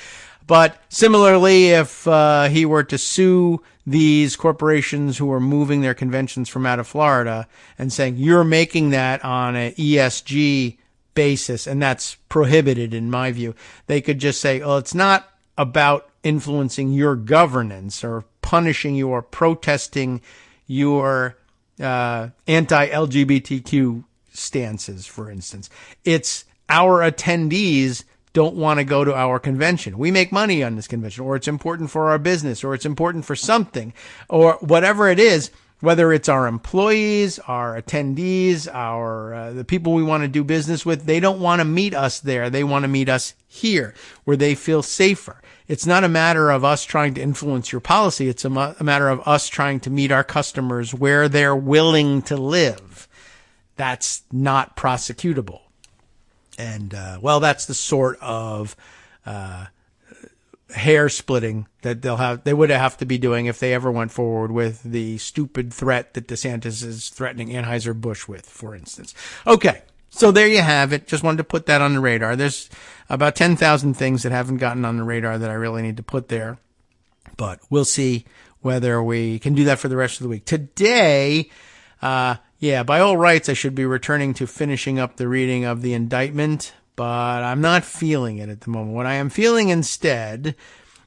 But similarly, if he were to sue these corporations who are moving their conventions from out of Florida and saying, you're making that on an ESG basis, and that's prohibited in my view, they could just say, oh, it's not about influencing your governance or punishing you or protesting your anti-LGBTQ stances, for instance. It's our attendees don't want to go to our convention. We make money on this convention, or it's important for our business, or it's important for something, or whatever it is, whether it's our employees, our attendees, the people we want to do business with. They don't want to meet us there. They want to meet us here where they feel safer. It's not a matter of us trying to influence your policy. It's a matter of us trying to meet our customers where they're willing to live. That's not prosecutable. And, that's the sort of, hair splitting that they would have to be doing if they ever went forward with the stupid threat that DeSantis is threatening Anheuser-Busch with, for instance. Okay. So there you have it. Just wanted to put that on the radar. There's about 10,000 things that haven't gotten on the radar that I really need to put there, but we'll see whether we can do that for the rest of the week. Today, by all rights, I should be returning to finishing up the reading of the indictment, but I'm not feeling it at the moment. What I am feeling instead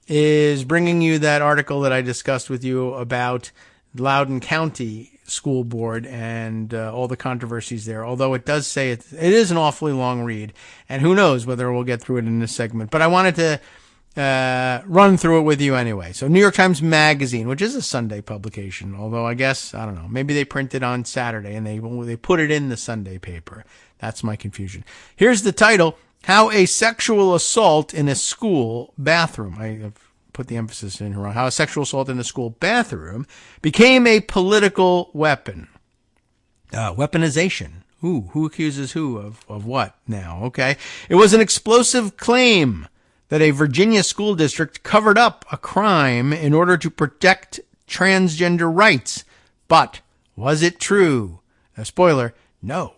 is bringing you that article that I discussed with you about Loudoun County School Board and all the controversies there, although it does say it is an awfully long read, and who knows whether we'll get through it in this segment. But I wanted to run through it with you anyway. So New York Times Magazine, which is a Sunday publication, although I guess, I don't know, maybe they print it on Saturday and they put it in the Sunday paper. That's my confusion. Here's the title: How a Sexual Assault in a School Bathroom. I have put the emphasis in wrong. How a sexual assault in a school bathroom became a political weapon. Weaponization. Who accuses who of what now? Okay. It was an explosive claim that a Virginia school district covered up a crime in order to protect transgender rights. But was it true? Spoiler, no.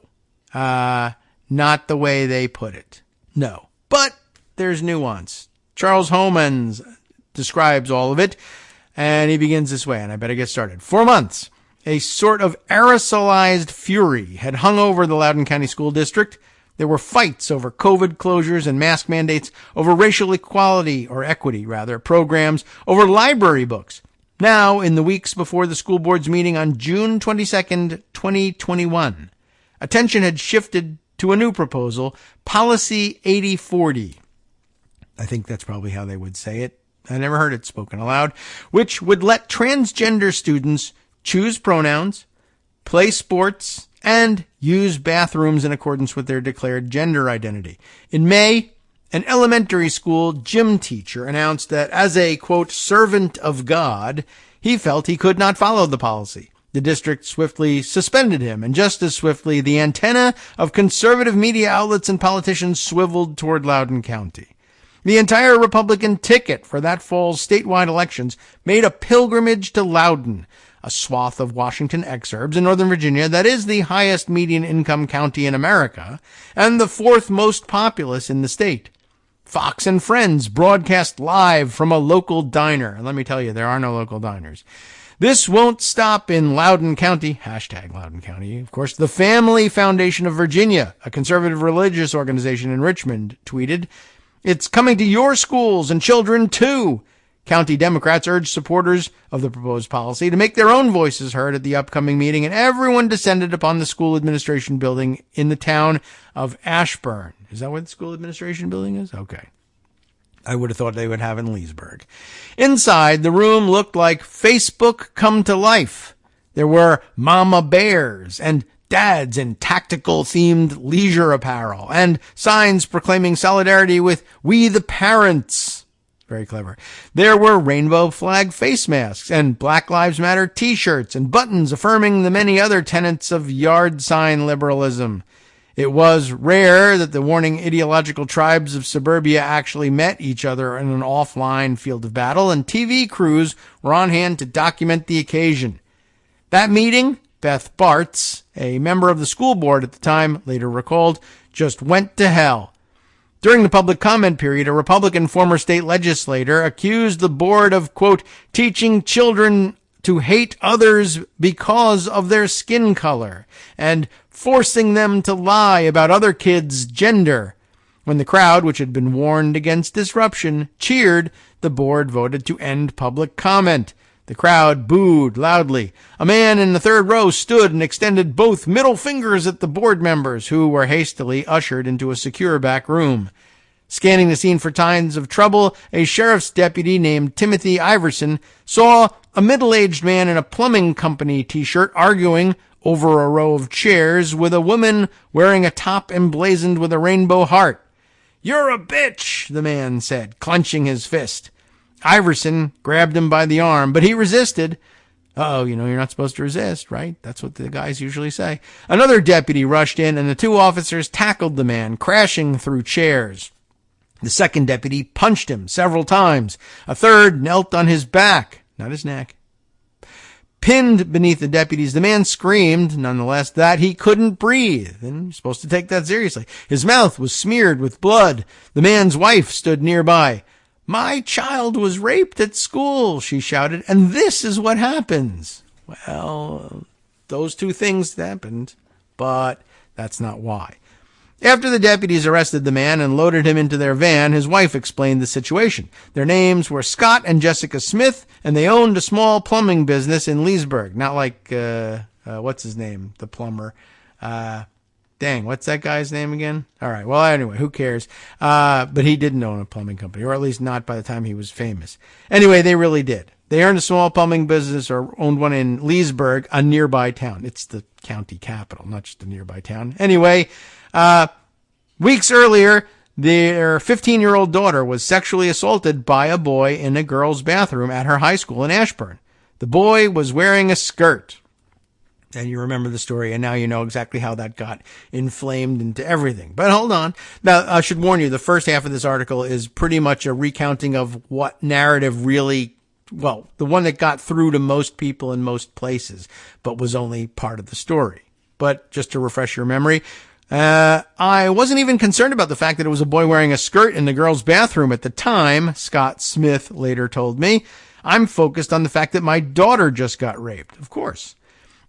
Not the way they put it. No. But there's nuance. Charles Homans describes all of it, and he begins this way, and I better get started. For months, a sort of aerosolized fury had hung over the Loudoun County School District. There were fights over COVID closures and mask mandates, over racial equality, or equity rather, programs, over library books. Now, in the weeks before the school board's meeting on June 22nd, 2021, attention had shifted to a new proposal, Policy 8040. I think that's probably how they would say it. I never heard it spoken aloud, which would let transgender students choose pronouns, play sports, and use bathrooms in accordance with their declared gender identity. In May, an elementary school gym teacher announced that as a, quote, servant of God, he felt he could not follow the policy. The district swiftly suspended him, and just as swiftly, the antenna of conservative media outlets and politicians swiveled toward Loudoun County. The entire Republican ticket for that fall's statewide elections made a pilgrimage to Loudoun, a swath of Washington exurbs in Northern Virginia that is the highest median income county in America and the fourth most populous in the state. Fox and Friends broadcast live from a local diner. And let me tell you, there are no local diners. This won't stop in Loudoun County, hashtag Loudoun County. Of course, the Family Foundation of Virginia, a conservative religious organization in Richmond, tweeted, "It's coming to your schools and children too." County Democrats urged supporters of the proposed policy to make their own voices heard at the upcoming meeting, and everyone descended upon the school administration building in the town of Ashburn. Is that where the school administration building is? Okay. I would have thought they would have in Leesburg. Inside, the room looked like Facebook come to life. There were mama bears and dads in tactical-themed leisure apparel and signs proclaiming solidarity with We the Parents. Very clever. There were rainbow flag face masks and Black Lives Matter t-shirts and buttons affirming the many other tenets of yard sign liberalism. It was rare that the warring ideological tribes of suburbia actually met each other in an offline field of battle, and TV crews were on hand to document the occasion. That meeting, Beth Bartz, a member of the school board at the time, later recalled, just went to hell. During the public comment period, a Republican former state legislator accused the board of, quote, teaching children to hate others because of their skin color and forcing them to lie about other kids' gender. When the crowd, which had been warned against disruption, cheered, the board voted to end public comment. The crowd booed loudly. A man in the third row stood and extended both middle fingers at the board members, who were hastily ushered into a secure back room. Scanning the scene for signs of trouble, a sheriff's deputy named Timothy Iverson saw a middle-aged man in a plumbing company t-shirt arguing over a row of chairs with a woman wearing a top emblazoned with a rainbow heart. "You're a bitch," the man said, clenching his fist. Iverson grabbed him by the arm, but he resisted. You're not supposed to resist, right? That's what the guys usually say. Another deputy rushed in, and the two officers tackled the man, crashing through chairs. The second deputy punched him several times. A third knelt on his back, not his neck. Pinned beneath the deputies, the man screamed, nonetheless, that he couldn't breathe. And you're supposed to take that seriously. His mouth was smeared with blood. The man's wife stood nearby. "My child was raped at school," she shouted, "and this is what happens." Well, those two things happened, but that's not why. After the deputies arrested the man and loaded him into their van, his wife explained the situation. Their names were Scott and Jessica Smith, and they owned a small plumbing business in Leesburg. Not like, what's his name? The plumber. What's that guy's name again? All right. Well, anyway, who cares? But he didn't own a plumbing company, or at least not by the time he was famous. Anyway, they really did. They owned a small plumbing business or owned one in Leesburg, a nearby town. It's the county capital, not just a nearby town. Anyway, weeks earlier, their 15-year-old daughter was sexually assaulted by a boy in a girl's bathroom at her high school in Ashburn. The boy was wearing a skirt. And you remember the story, and now you know exactly how that got inflamed into everything. But hold on. Now, I should warn you, the first half of this article is pretty much a recounting of what narrative really, well, the one that got through to most people in most places, but was only part of the story. But just to refresh your memory, I wasn't even concerned about the fact that it was a boy wearing a skirt in the girl's bathroom at the time, Scott Smith later told me. I'm focused on the fact that my daughter just got raped, of course.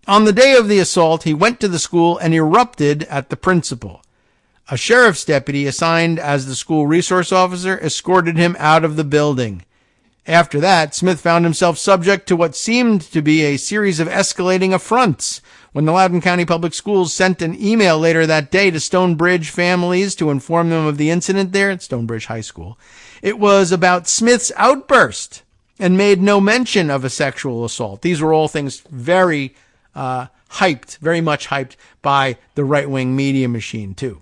On the day of the assault, he went to the school and erupted at the principal. A sheriff's deputy assigned as the school resource officer escorted him out of the building. After that, Smith found himself subject to what seemed to be a series of escalating affronts. When the Loudoun County Public Schools sent an email later that day to Stonebridge families to inform them of the incident there at Stonebridge High School, it was about Smith's outburst and made no mention of a sexual assault. These were all things very very much hyped by the right-wing media machine, too.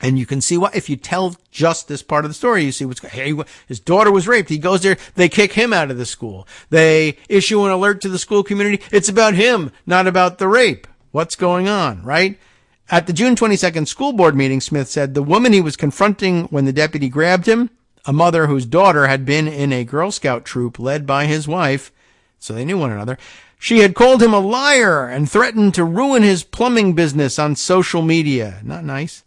And you can see why, if you tell just this part of the story, you see what's going on. Hey, his daughter was raped. He goes there. They kick him out of the school. They issue an alert to the school community. It's about him, not about the rape. What's going on, right? At the June 22nd school board meeting, Smith said the woman he was confronting when the deputy grabbed him, a mother whose daughter had been in a Girl Scout troop led by his wife, so they knew one another, she had called him a liar and threatened to ruin his plumbing business on social media. Not nice.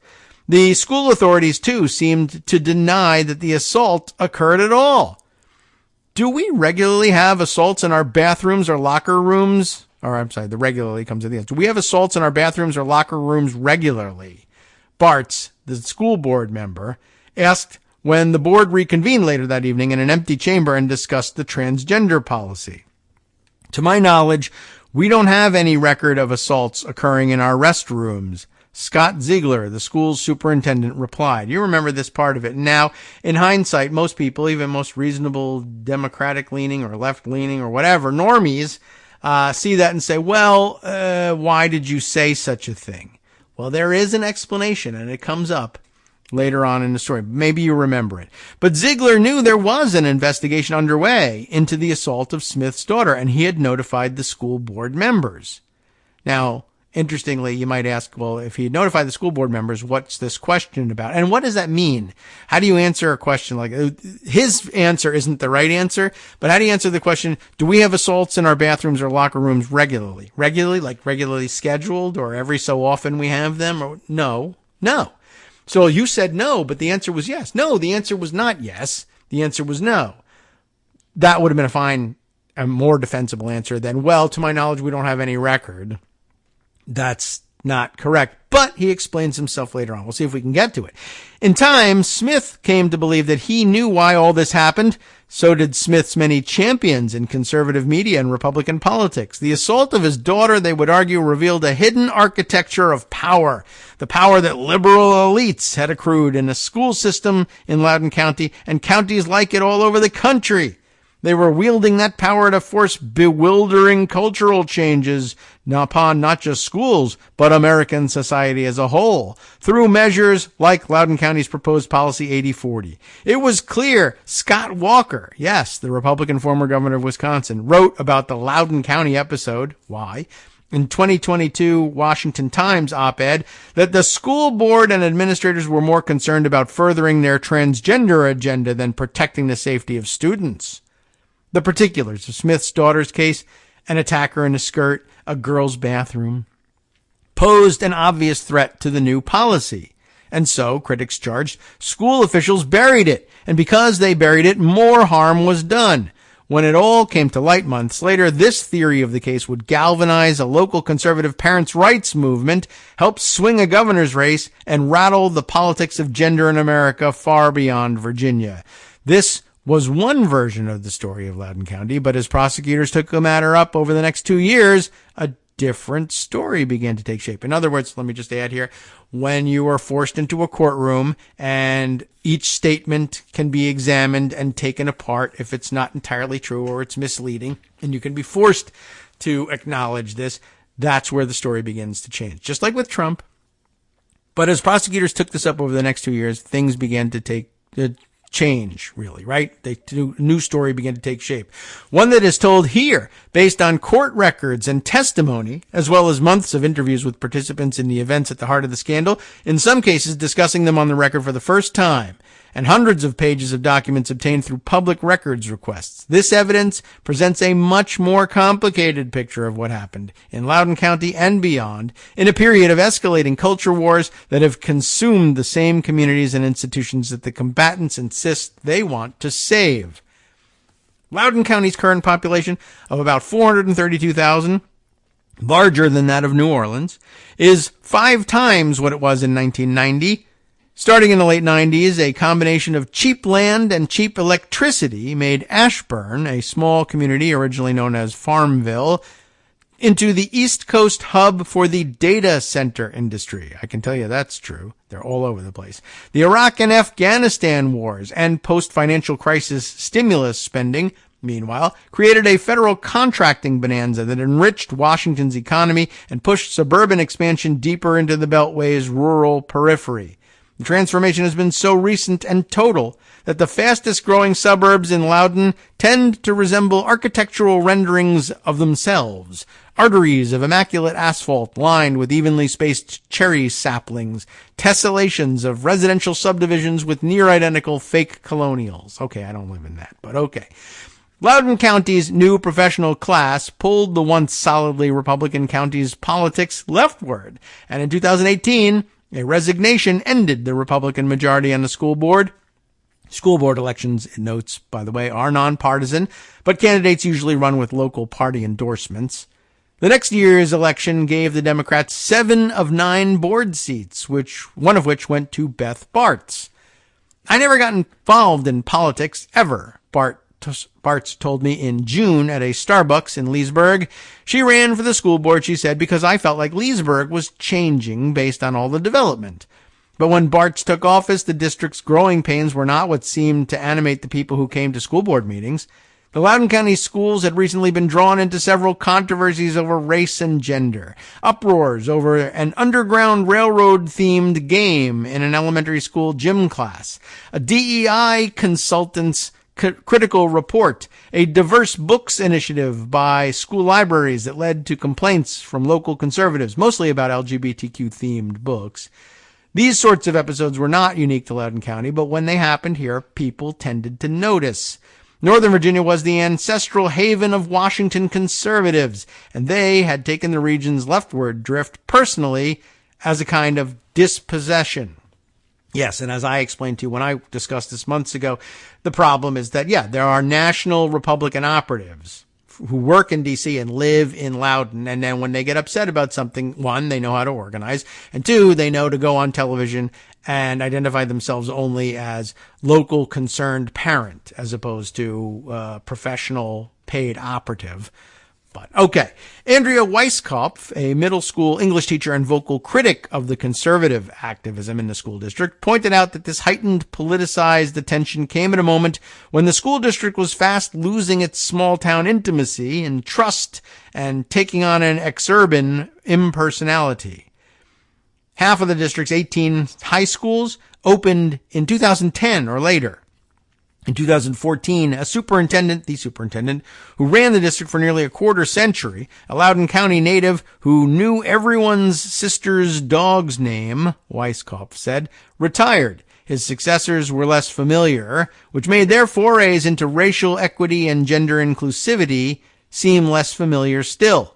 The school authorities, too, seemed to deny that the assault occurred at all. do we regularly have assaults in our bathrooms or locker rooms? Or I'm sorry, the regularly comes at the end. Do we have assaults in our bathrooms or locker rooms regularly? Bartz, the school board member, asked when the board reconvened later that evening in an empty chamber and discussed the transgender policy. To my knowledge, we don't have any record of assaults occurring in our restrooms. Scott Ziegler, the school's superintendent, replied. You remember this part of it. Now, in hindsight, most people, even most reasonable Democratic-leaning or left-leaning or whatever, normies, see that and say, well, why did you say such a thing? Well, there is an explanation, and it comes up later on in the story. Maybe you remember it. But Ziegler knew there was an investigation underway into the assault of Smith's daughter, and he had notified the school board members. Now, interestingly, you might ask, well, if he had notified the school board members, what's this question about? And what does that mean? How do you answer a question like his answer isn't the right answer, but how do you answer the question, do we have assaults in our bathrooms or locker rooms regularly? Regularly, like regularly scheduled, or every so often we have them? Or no. So you said no, but the answer was yes. No, the answer was not yes. The answer was no. That would have been a more defensible answer than, well, to my knowledge, we don't have any record. That's not correct. But he explains himself later on. We'll see if we can get to it. In time, Smith came to believe that he knew why all this happened. So did Smith's many champions in conservative media and Republican politics. The assault of his daughter, they would argue, revealed a hidden architecture of power. The power that liberal elites had accrued in a school system in Loudoun County and counties like it all over the country. They were wielding that power to force bewildering cultural changes upon not just schools, but American society as a whole, through measures like Loudoun County's proposed Policy 8040. It was clear Scott Walker, yes, the Republican former governor of Wisconsin, wrote about the Loudoun County episode, why, in 2022 Washington Times op-ed, that the school board and administrators were more concerned about furthering their transgender agenda than protecting the safety of students. The particulars of Smith's daughter's case, an attacker in a skirt, a girl's bathroom, posed an obvious threat to the new policy. And so, critics charged, school officials buried it. And because they buried it, more harm was done. When it all came to light months later, this theory of the case would galvanize a local conservative parents' rights movement, help swing a governor's race, and rattle the politics of gender in America far beyond Virginia. This was one version of the story of Loudoun County, but as prosecutors took the matter up over the next 2 years, a different story began to take shape. In other words, let me just add here, when you are forced into a courtroom and each statement can be examined and taken apart if it's not entirely true or it's misleading, and you can be forced to acknowledge this, that's where the story begins to change. Just like with Trump. But as prosecutors took this up over the next 2 years, things began to change, really, right? The new story began to take shape. One that is told here, based on court records and testimony, as well as months of interviews with participants in the events at the heart of the scandal, in some cases discussing them on the record for the first time, and hundreds of pages of documents obtained through public records requests. This evidence presents a much more complicated picture of what happened in Loudoun County and beyond in a period of escalating culture wars that have consumed the same communities and institutions that the combatants insist they want to save. Loudoun County's current population of about 432,000, larger than that of New Orleans, is 5 times what it was in 1990. Starting in the late 90s, a combination of cheap land and cheap electricity made Ashburn, a small community originally known as Farmville, into the East Coast hub for the data center industry. I can tell you that's true. They're all over the place. The Iraq and Afghanistan wars and post-financial crisis stimulus spending, meanwhile, created a federal contracting bonanza that enriched Washington's economy and pushed suburban expansion deeper into the Beltway's rural periphery. The transformation has been so recent and total that the fastest growing suburbs in Loudoun tend to resemble architectural renderings of themselves. Arteries of immaculate asphalt lined with evenly spaced cherry saplings, tessellations of residential subdivisions with near identical fake colonials. Okay, I don't live in that, but okay. Loudoun County's new professional class pulled the once solidly Republican county's politics leftward, and in 2018, a resignation ended the Republican majority on the school board. School board elections, it notes, by the way, are nonpartisan, but candidates usually run with local party endorsements. The next year's election gave the Democrats 7 of 9 board seats, one of which went to Beth Bartz. I never got involved in politics ever, Bartz told me in June at a Starbucks in Leesburg. She ran for the school board, she said, because I felt like Leesburg was changing based on all the development. But when Bartz took office, the district's growing pains were not what seemed to animate the people who came to school board meetings. The Loudoun County schools had recently been drawn into several controversies over race and gender, uproars over an Underground Railroad-themed game in an elementary school gym class, a DEI consultant's critical report, a diverse books initiative by school libraries that led to complaints from local conservatives, mostly about LGBTQ-themed books. These sorts of episodes were not unique to Loudoun County, but when they happened here, people tended to notice. Northern Virginia was the ancestral haven of Washington conservatives, and they had taken the region's leftward drift personally as a kind of dispossession. Yes, and as I explained to you when I discussed this months ago, the problem is that, there are national Republican operatives who work in D.C. and live in Loudoun, and then when they get upset about something, one, they know how to organize, and two, they know to go on television and identify themselves only as local concerned parent as opposed to professional paid operative. But okay. Andrea Weisskopf, a middle school English teacher and vocal critic of the conservative activism in the school district, pointed out that this heightened politicized attention came at a moment when the school district was fast losing its small town intimacy and trust and taking on an exurban impersonality. Half of the district's 18 high schools opened in 2010 or later. In 2014, the superintendent who ran the district for nearly a quarter century, a Loudoun County native who knew everyone's sister's dog's name, Weisskopf said, retired. His successors were less familiar, which made their forays into racial equity and gender inclusivity seem less familiar still.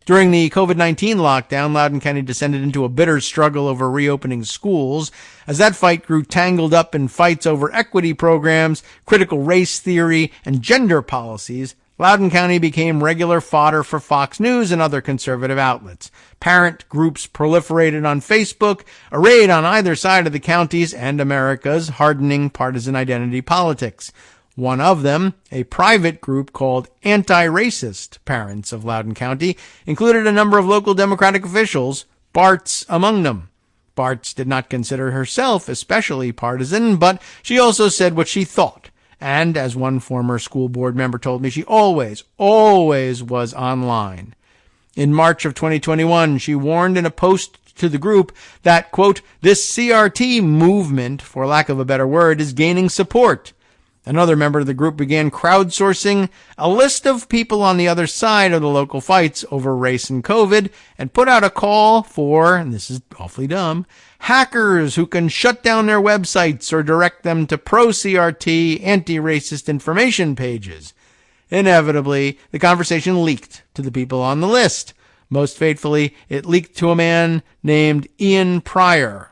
During the COVID-19 lockdown, Loudoun County descended into a bitter struggle over reopening schools. As that fight grew tangled up in fights over equity programs, critical race theory, and gender policies, Loudoun County became regular fodder for Fox News and other conservative outlets. Parent groups proliferated on Facebook, arrayed on either side of the county's and America's hardening partisan identity politics. One of them, a private group called Anti-Racist Parents of Loudoun County, included a number of local Democratic officials, Bartz among them. Bartz did not consider herself especially partisan, but she also said what she thought. And as one former school board member told me, she always was online. In March of 2021, she warned in a post to the group that, quote, this CRT movement, for lack of a better word, is gaining support. Another member of the group began crowdsourcing a list of people on the other side of the local fights over race and COVID and put out a call for, and this is awfully dumb, hackers who can shut down their websites or direct them to pro-CRT, anti-racist information pages. Inevitably, the conversation leaked to the people on the list. Most fatefully, it leaked to a man named Ian Pryor,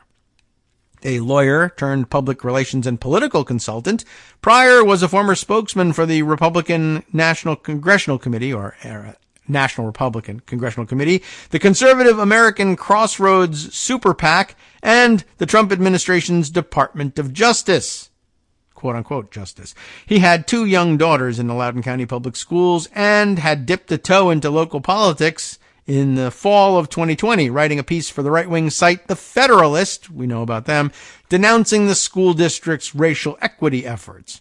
a lawyer turned public relations and political consultant. Pryor was a former spokesman for the Republican National Congressional Committee, or National Republican Congressional Committee, the conservative American Crossroads Super PAC, and the Trump administration's Department of Justice. Quote-unquote justice. He had 2 young daughters in the Loudoun County Public Schools and had dipped a toe into local politics in the fall of 2020, writing a piece for the right-wing site The Federalist, we know about them, denouncing the school district's racial equity efforts.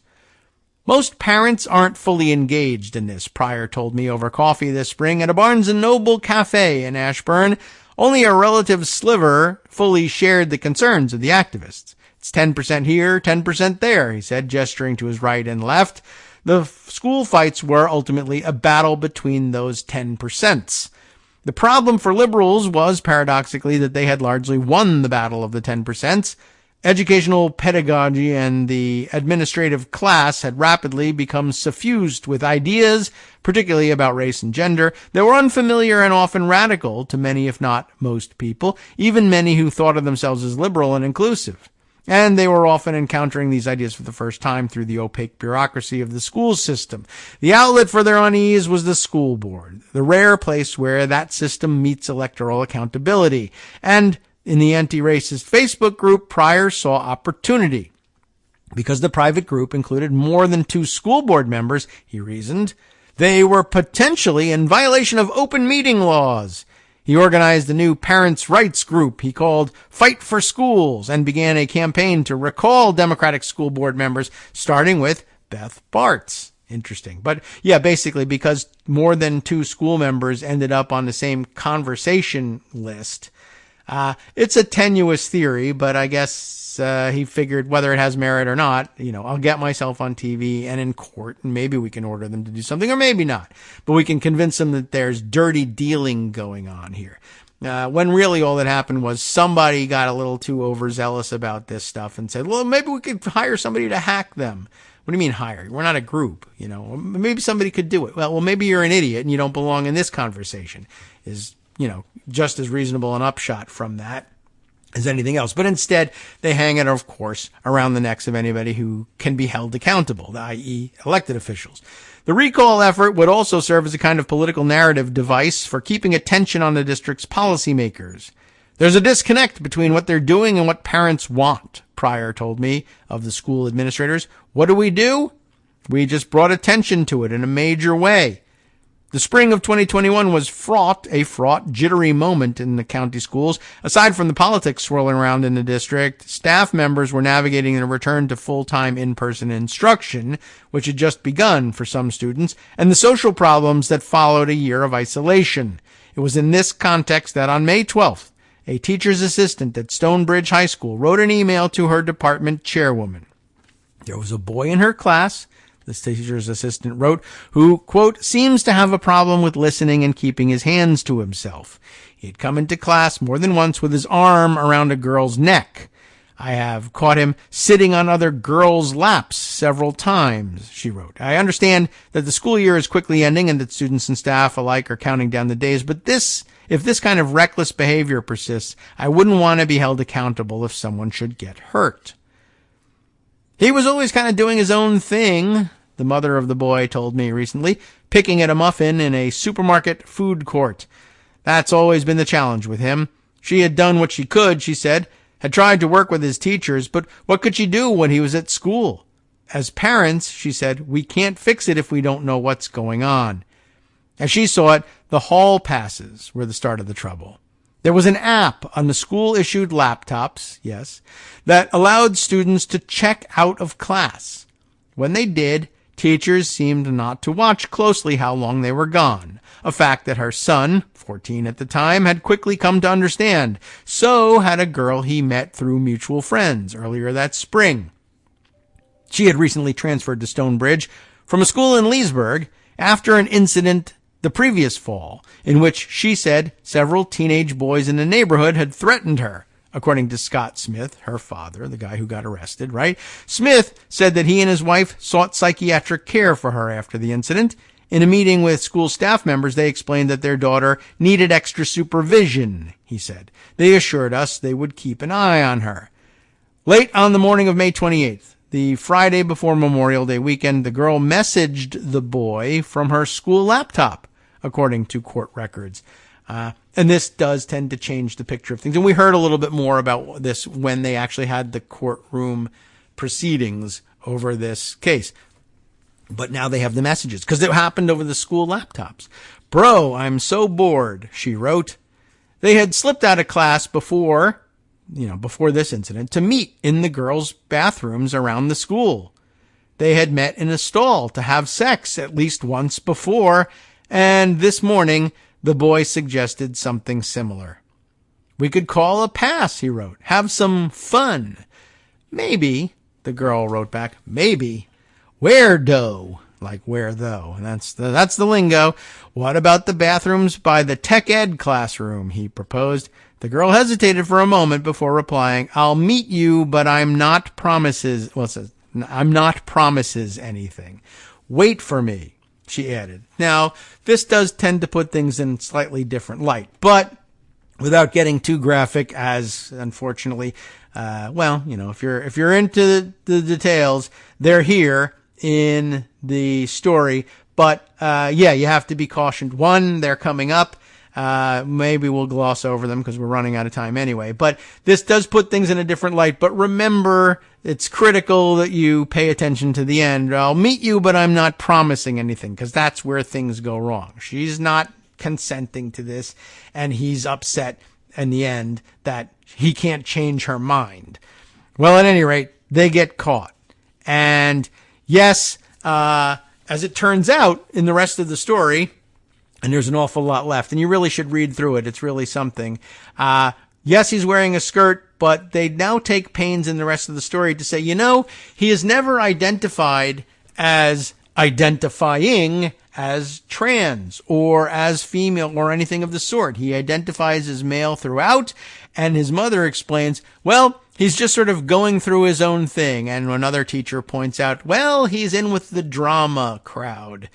Most parents aren't fully engaged in this, Pryor told me over coffee this spring at a Barnes & Noble cafe in Ashburn. Only a relative sliver fully shared the concerns of the activists. It's 10% here, 10% there, he said, gesturing to his right and left. The school fights were ultimately a battle between those 10%. The problem for liberals was, paradoxically, that they had largely won the battle of the 10%. Educational pedagogy and the administrative class had rapidly become suffused with ideas, particularly about race and gender, that were unfamiliar and often radical to many, if not most people, even many who thought of themselves as liberal and inclusive. And they were often encountering these ideas for the first time through the opaque bureaucracy of the school system. The outlet for their unease was the school board, the rare place where that system meets electoral accountability. And in the anti-racist Facebook group, Pryor saw opportunity. Because the private group included more than 2 school board members, he reasoned, they were potentially in violation of open meeting laws. He organized a new parents' rights group he called Fight for Schools and began a campaign to recall Democratic school board members, starting with Beth Bartz. Interesting. But yeah, basically because more than 2 school members ended up on the same conversation list. It's a tenuous theory, but I guess he figured whether it has merit or not, I'll get myself on TV and in court, and maybe we can order them to do something, or maybe not. But we can convince them that there's dirty dealing going on here. When really all that happened was somebody got a little too overzealous about this stuff and said, well, maybe we could hire somebody to hack them. What do you mean hire? We're not a group, Maybe somebody could do it. Well, maybe you're an idiot and you don't belong in this conversation. Is just as reasonable an upshot from that as anything else. But instead, they hang it, of course, around the necks of anybody who can be held accountable, i.e. elected officials. The recall effort would also serve as a kind of political narrative device for keeping attention on the district's policymakers. There's a disconnect between what they're doing and what parents want, Pryor told me of the school administrators. What do? We just brought attention to it in a major way. The spring of 2021 was a fraught, jittery moment in the county schools. Aside from the politics swirling around in the district, staff members were navigating a return to full-time in-person instruction, which had just begun for some students, and the social problems that followed a year of isolation. It was in this context that on May 12th, a teacher's assistant at Stonebridge High School wrote an email to her department chairwoman. There was a boy in her class, the teacher's assistant wrote, who, quote, seems to have a problem with listening and keeping his hands to himself. He had come into class more than once with his arm around a girl's neck. I have caught him sitting on other girls' laps several times, she wrote. I understand that the school year is quickly ending and that students and staff alike are counting down the days, but if this kind of reckless behavior persists, I wouldn't want to be held accountable if someone should get hurt. He was always kind of doing his own thing, the mother of the boy told me recently, picking at a muffin in a supermarket food court. That's always been the challenge with him. She had done what she could, she said, had tried to work with his teachers, but what could she do when he was at school? As parents, she said, we can't fix it if we don't know what's going on. As she saw it, the hall passes were the start of the trouble. There was an app on the school-issued laptops, yes, that allowed students to check out of class. When they did, teachers seemed not to watch closely how long they were gone, a fact that her son, 14 at the time, had quickly come to understand. So had a girl he met through mutual friends earlier that spring. She had recently transferred to Stonebridge from a school in Leesburg after an incident the previous fall, in which she said several teenage boys in the neighborhood had threatened her, according to Scott Smith, her father, the guy who got arrested, right? Smith said that he and his wife sought psychiatric care for her after the incident. In a meeting with school staff members, they explained that their daughter needed extra supervision, he said. They assured us they would keep an eye on her. Late on the morning of May 28th, the Friday before Memorial Day weekend, the girl messaged the boy from her school laptop, according to court records. And this does tend to change the picture of things. And we heard a little bit more about this when they actually had the courtroom proceedings over this case. But now they have the messages because it happened over the school laptops. Bro, I'm so bored, she wrote. They had slipped out of class before this incident to meet in the girls' bathrooms around the school. They had met in a stall to have sex at least once before. And this morning, the boy suggested something similar. We could call a pass, he wrote. Have some fun. Maybe, the girl wrote back, maybe. Where dough? Like where though? And that's the lingo. What about the bathrooms by the tech ed classroom? He proposed. The girl hesitated for a moment before replying, I'll meet you, but I'm not promises anything. Wait for me, she added. Now, this does tend to put things in slightly different light, but without getting too graphic, as unfortunately if you're into the details, they're here in the story. But, you have to be cautioned. One, they're coming up. Maybe we'll gloss over them because we're running out of time anyway. But this does put things in a different light. But remember, it's critical that you pay attention to the end. I'll meet you, but I'm not promising anything because that's where things go wrong. She's not consenting to this, and he's upset in the end that he can't change her mind. Well, at any rate, they get caught. And yes, as it turns out in the rest of the story, and there's an awful lot left, and you really should read through it. It's really something. Yes, he's wearing a skirt, but they now take pains in the rest of the story to say, he is never identified as identifying as trans or as female or anything of the sort. He identifies as male throughout, and his mother explains, he's just sort of going through his own thing. And another teacher points out, he's in with the drama crowd.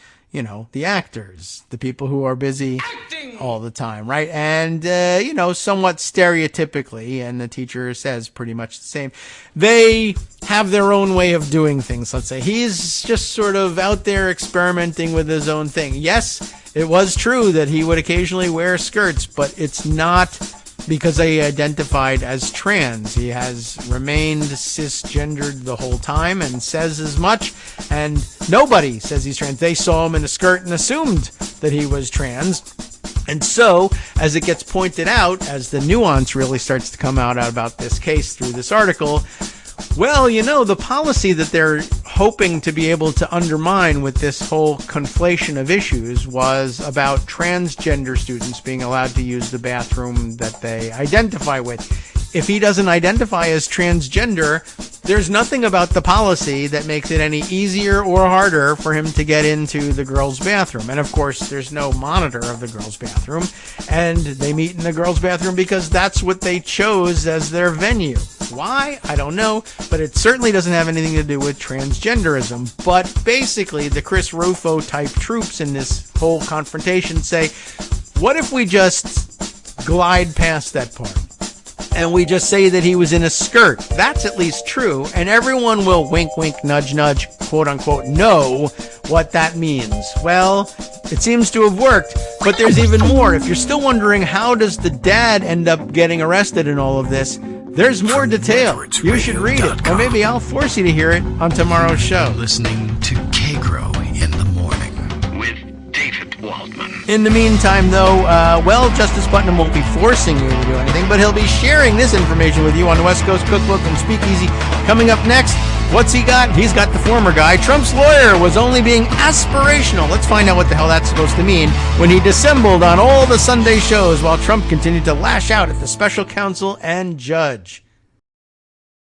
The actors, the people who are busy acting all the time, right? And, somewhat stereotypically, and the teacher says pretty much the same, they have their own way of doing things, let's say. He's just sort of out there experimenting with his own thing. Yes, it was true that he would occasionally wear skirts, but it's not because he identified as trans. He has remained cisgendered the whole time and says as much, and nobody says he's trans. They saw him in a skirt and assumed that he was trans. And so, as it gets pointed out, as the nuance really starts to come out about this case through this article, the policy that they're hoping to be able to undermine with this whole conflation of issues was about transgender students being allowed to use the bathroom that they identify with. If he doesn't identify as transgender, there's nothing about the policy that makes it any easier or harder for him to get into the girls' bathroom. And of course, there's no monitor of the girls' bathroom. And they meet in the girls' bathroom because that's what they chose as their venue. Why? I don't know, but it certainly doesn't have anything to do with transgenderism. But basically, the Chris Rufo type troops in this whole confrontation say, what if we just glide past that part? And we just say that he was in a skirt. That's at least true. And everyone will wink, wink, nudge, nudge, quote unquote, know what that means. Well, it seems to have worked. But there's even more. If you're still wondering how does the dad end up getting arrested in all of this, there's more detail. You should read it. Or maybe I'll force you to hear it on tomorrow's show. Listening to Kagro in the morning with David Waldman. In the meantime, though, Justice Putnam won't be forcing you to do anything, but he'll be sharing this information with you on the West Coast Cookbook and Speakeasy. Coming up next, what's he got? He's got the former guy. Trump's lawyer was only being aspirational. Let's find out what the hell that's supposed to mean when he dissembled on all the Sunday shows while Trump continued to lash out at the special counsel and judge.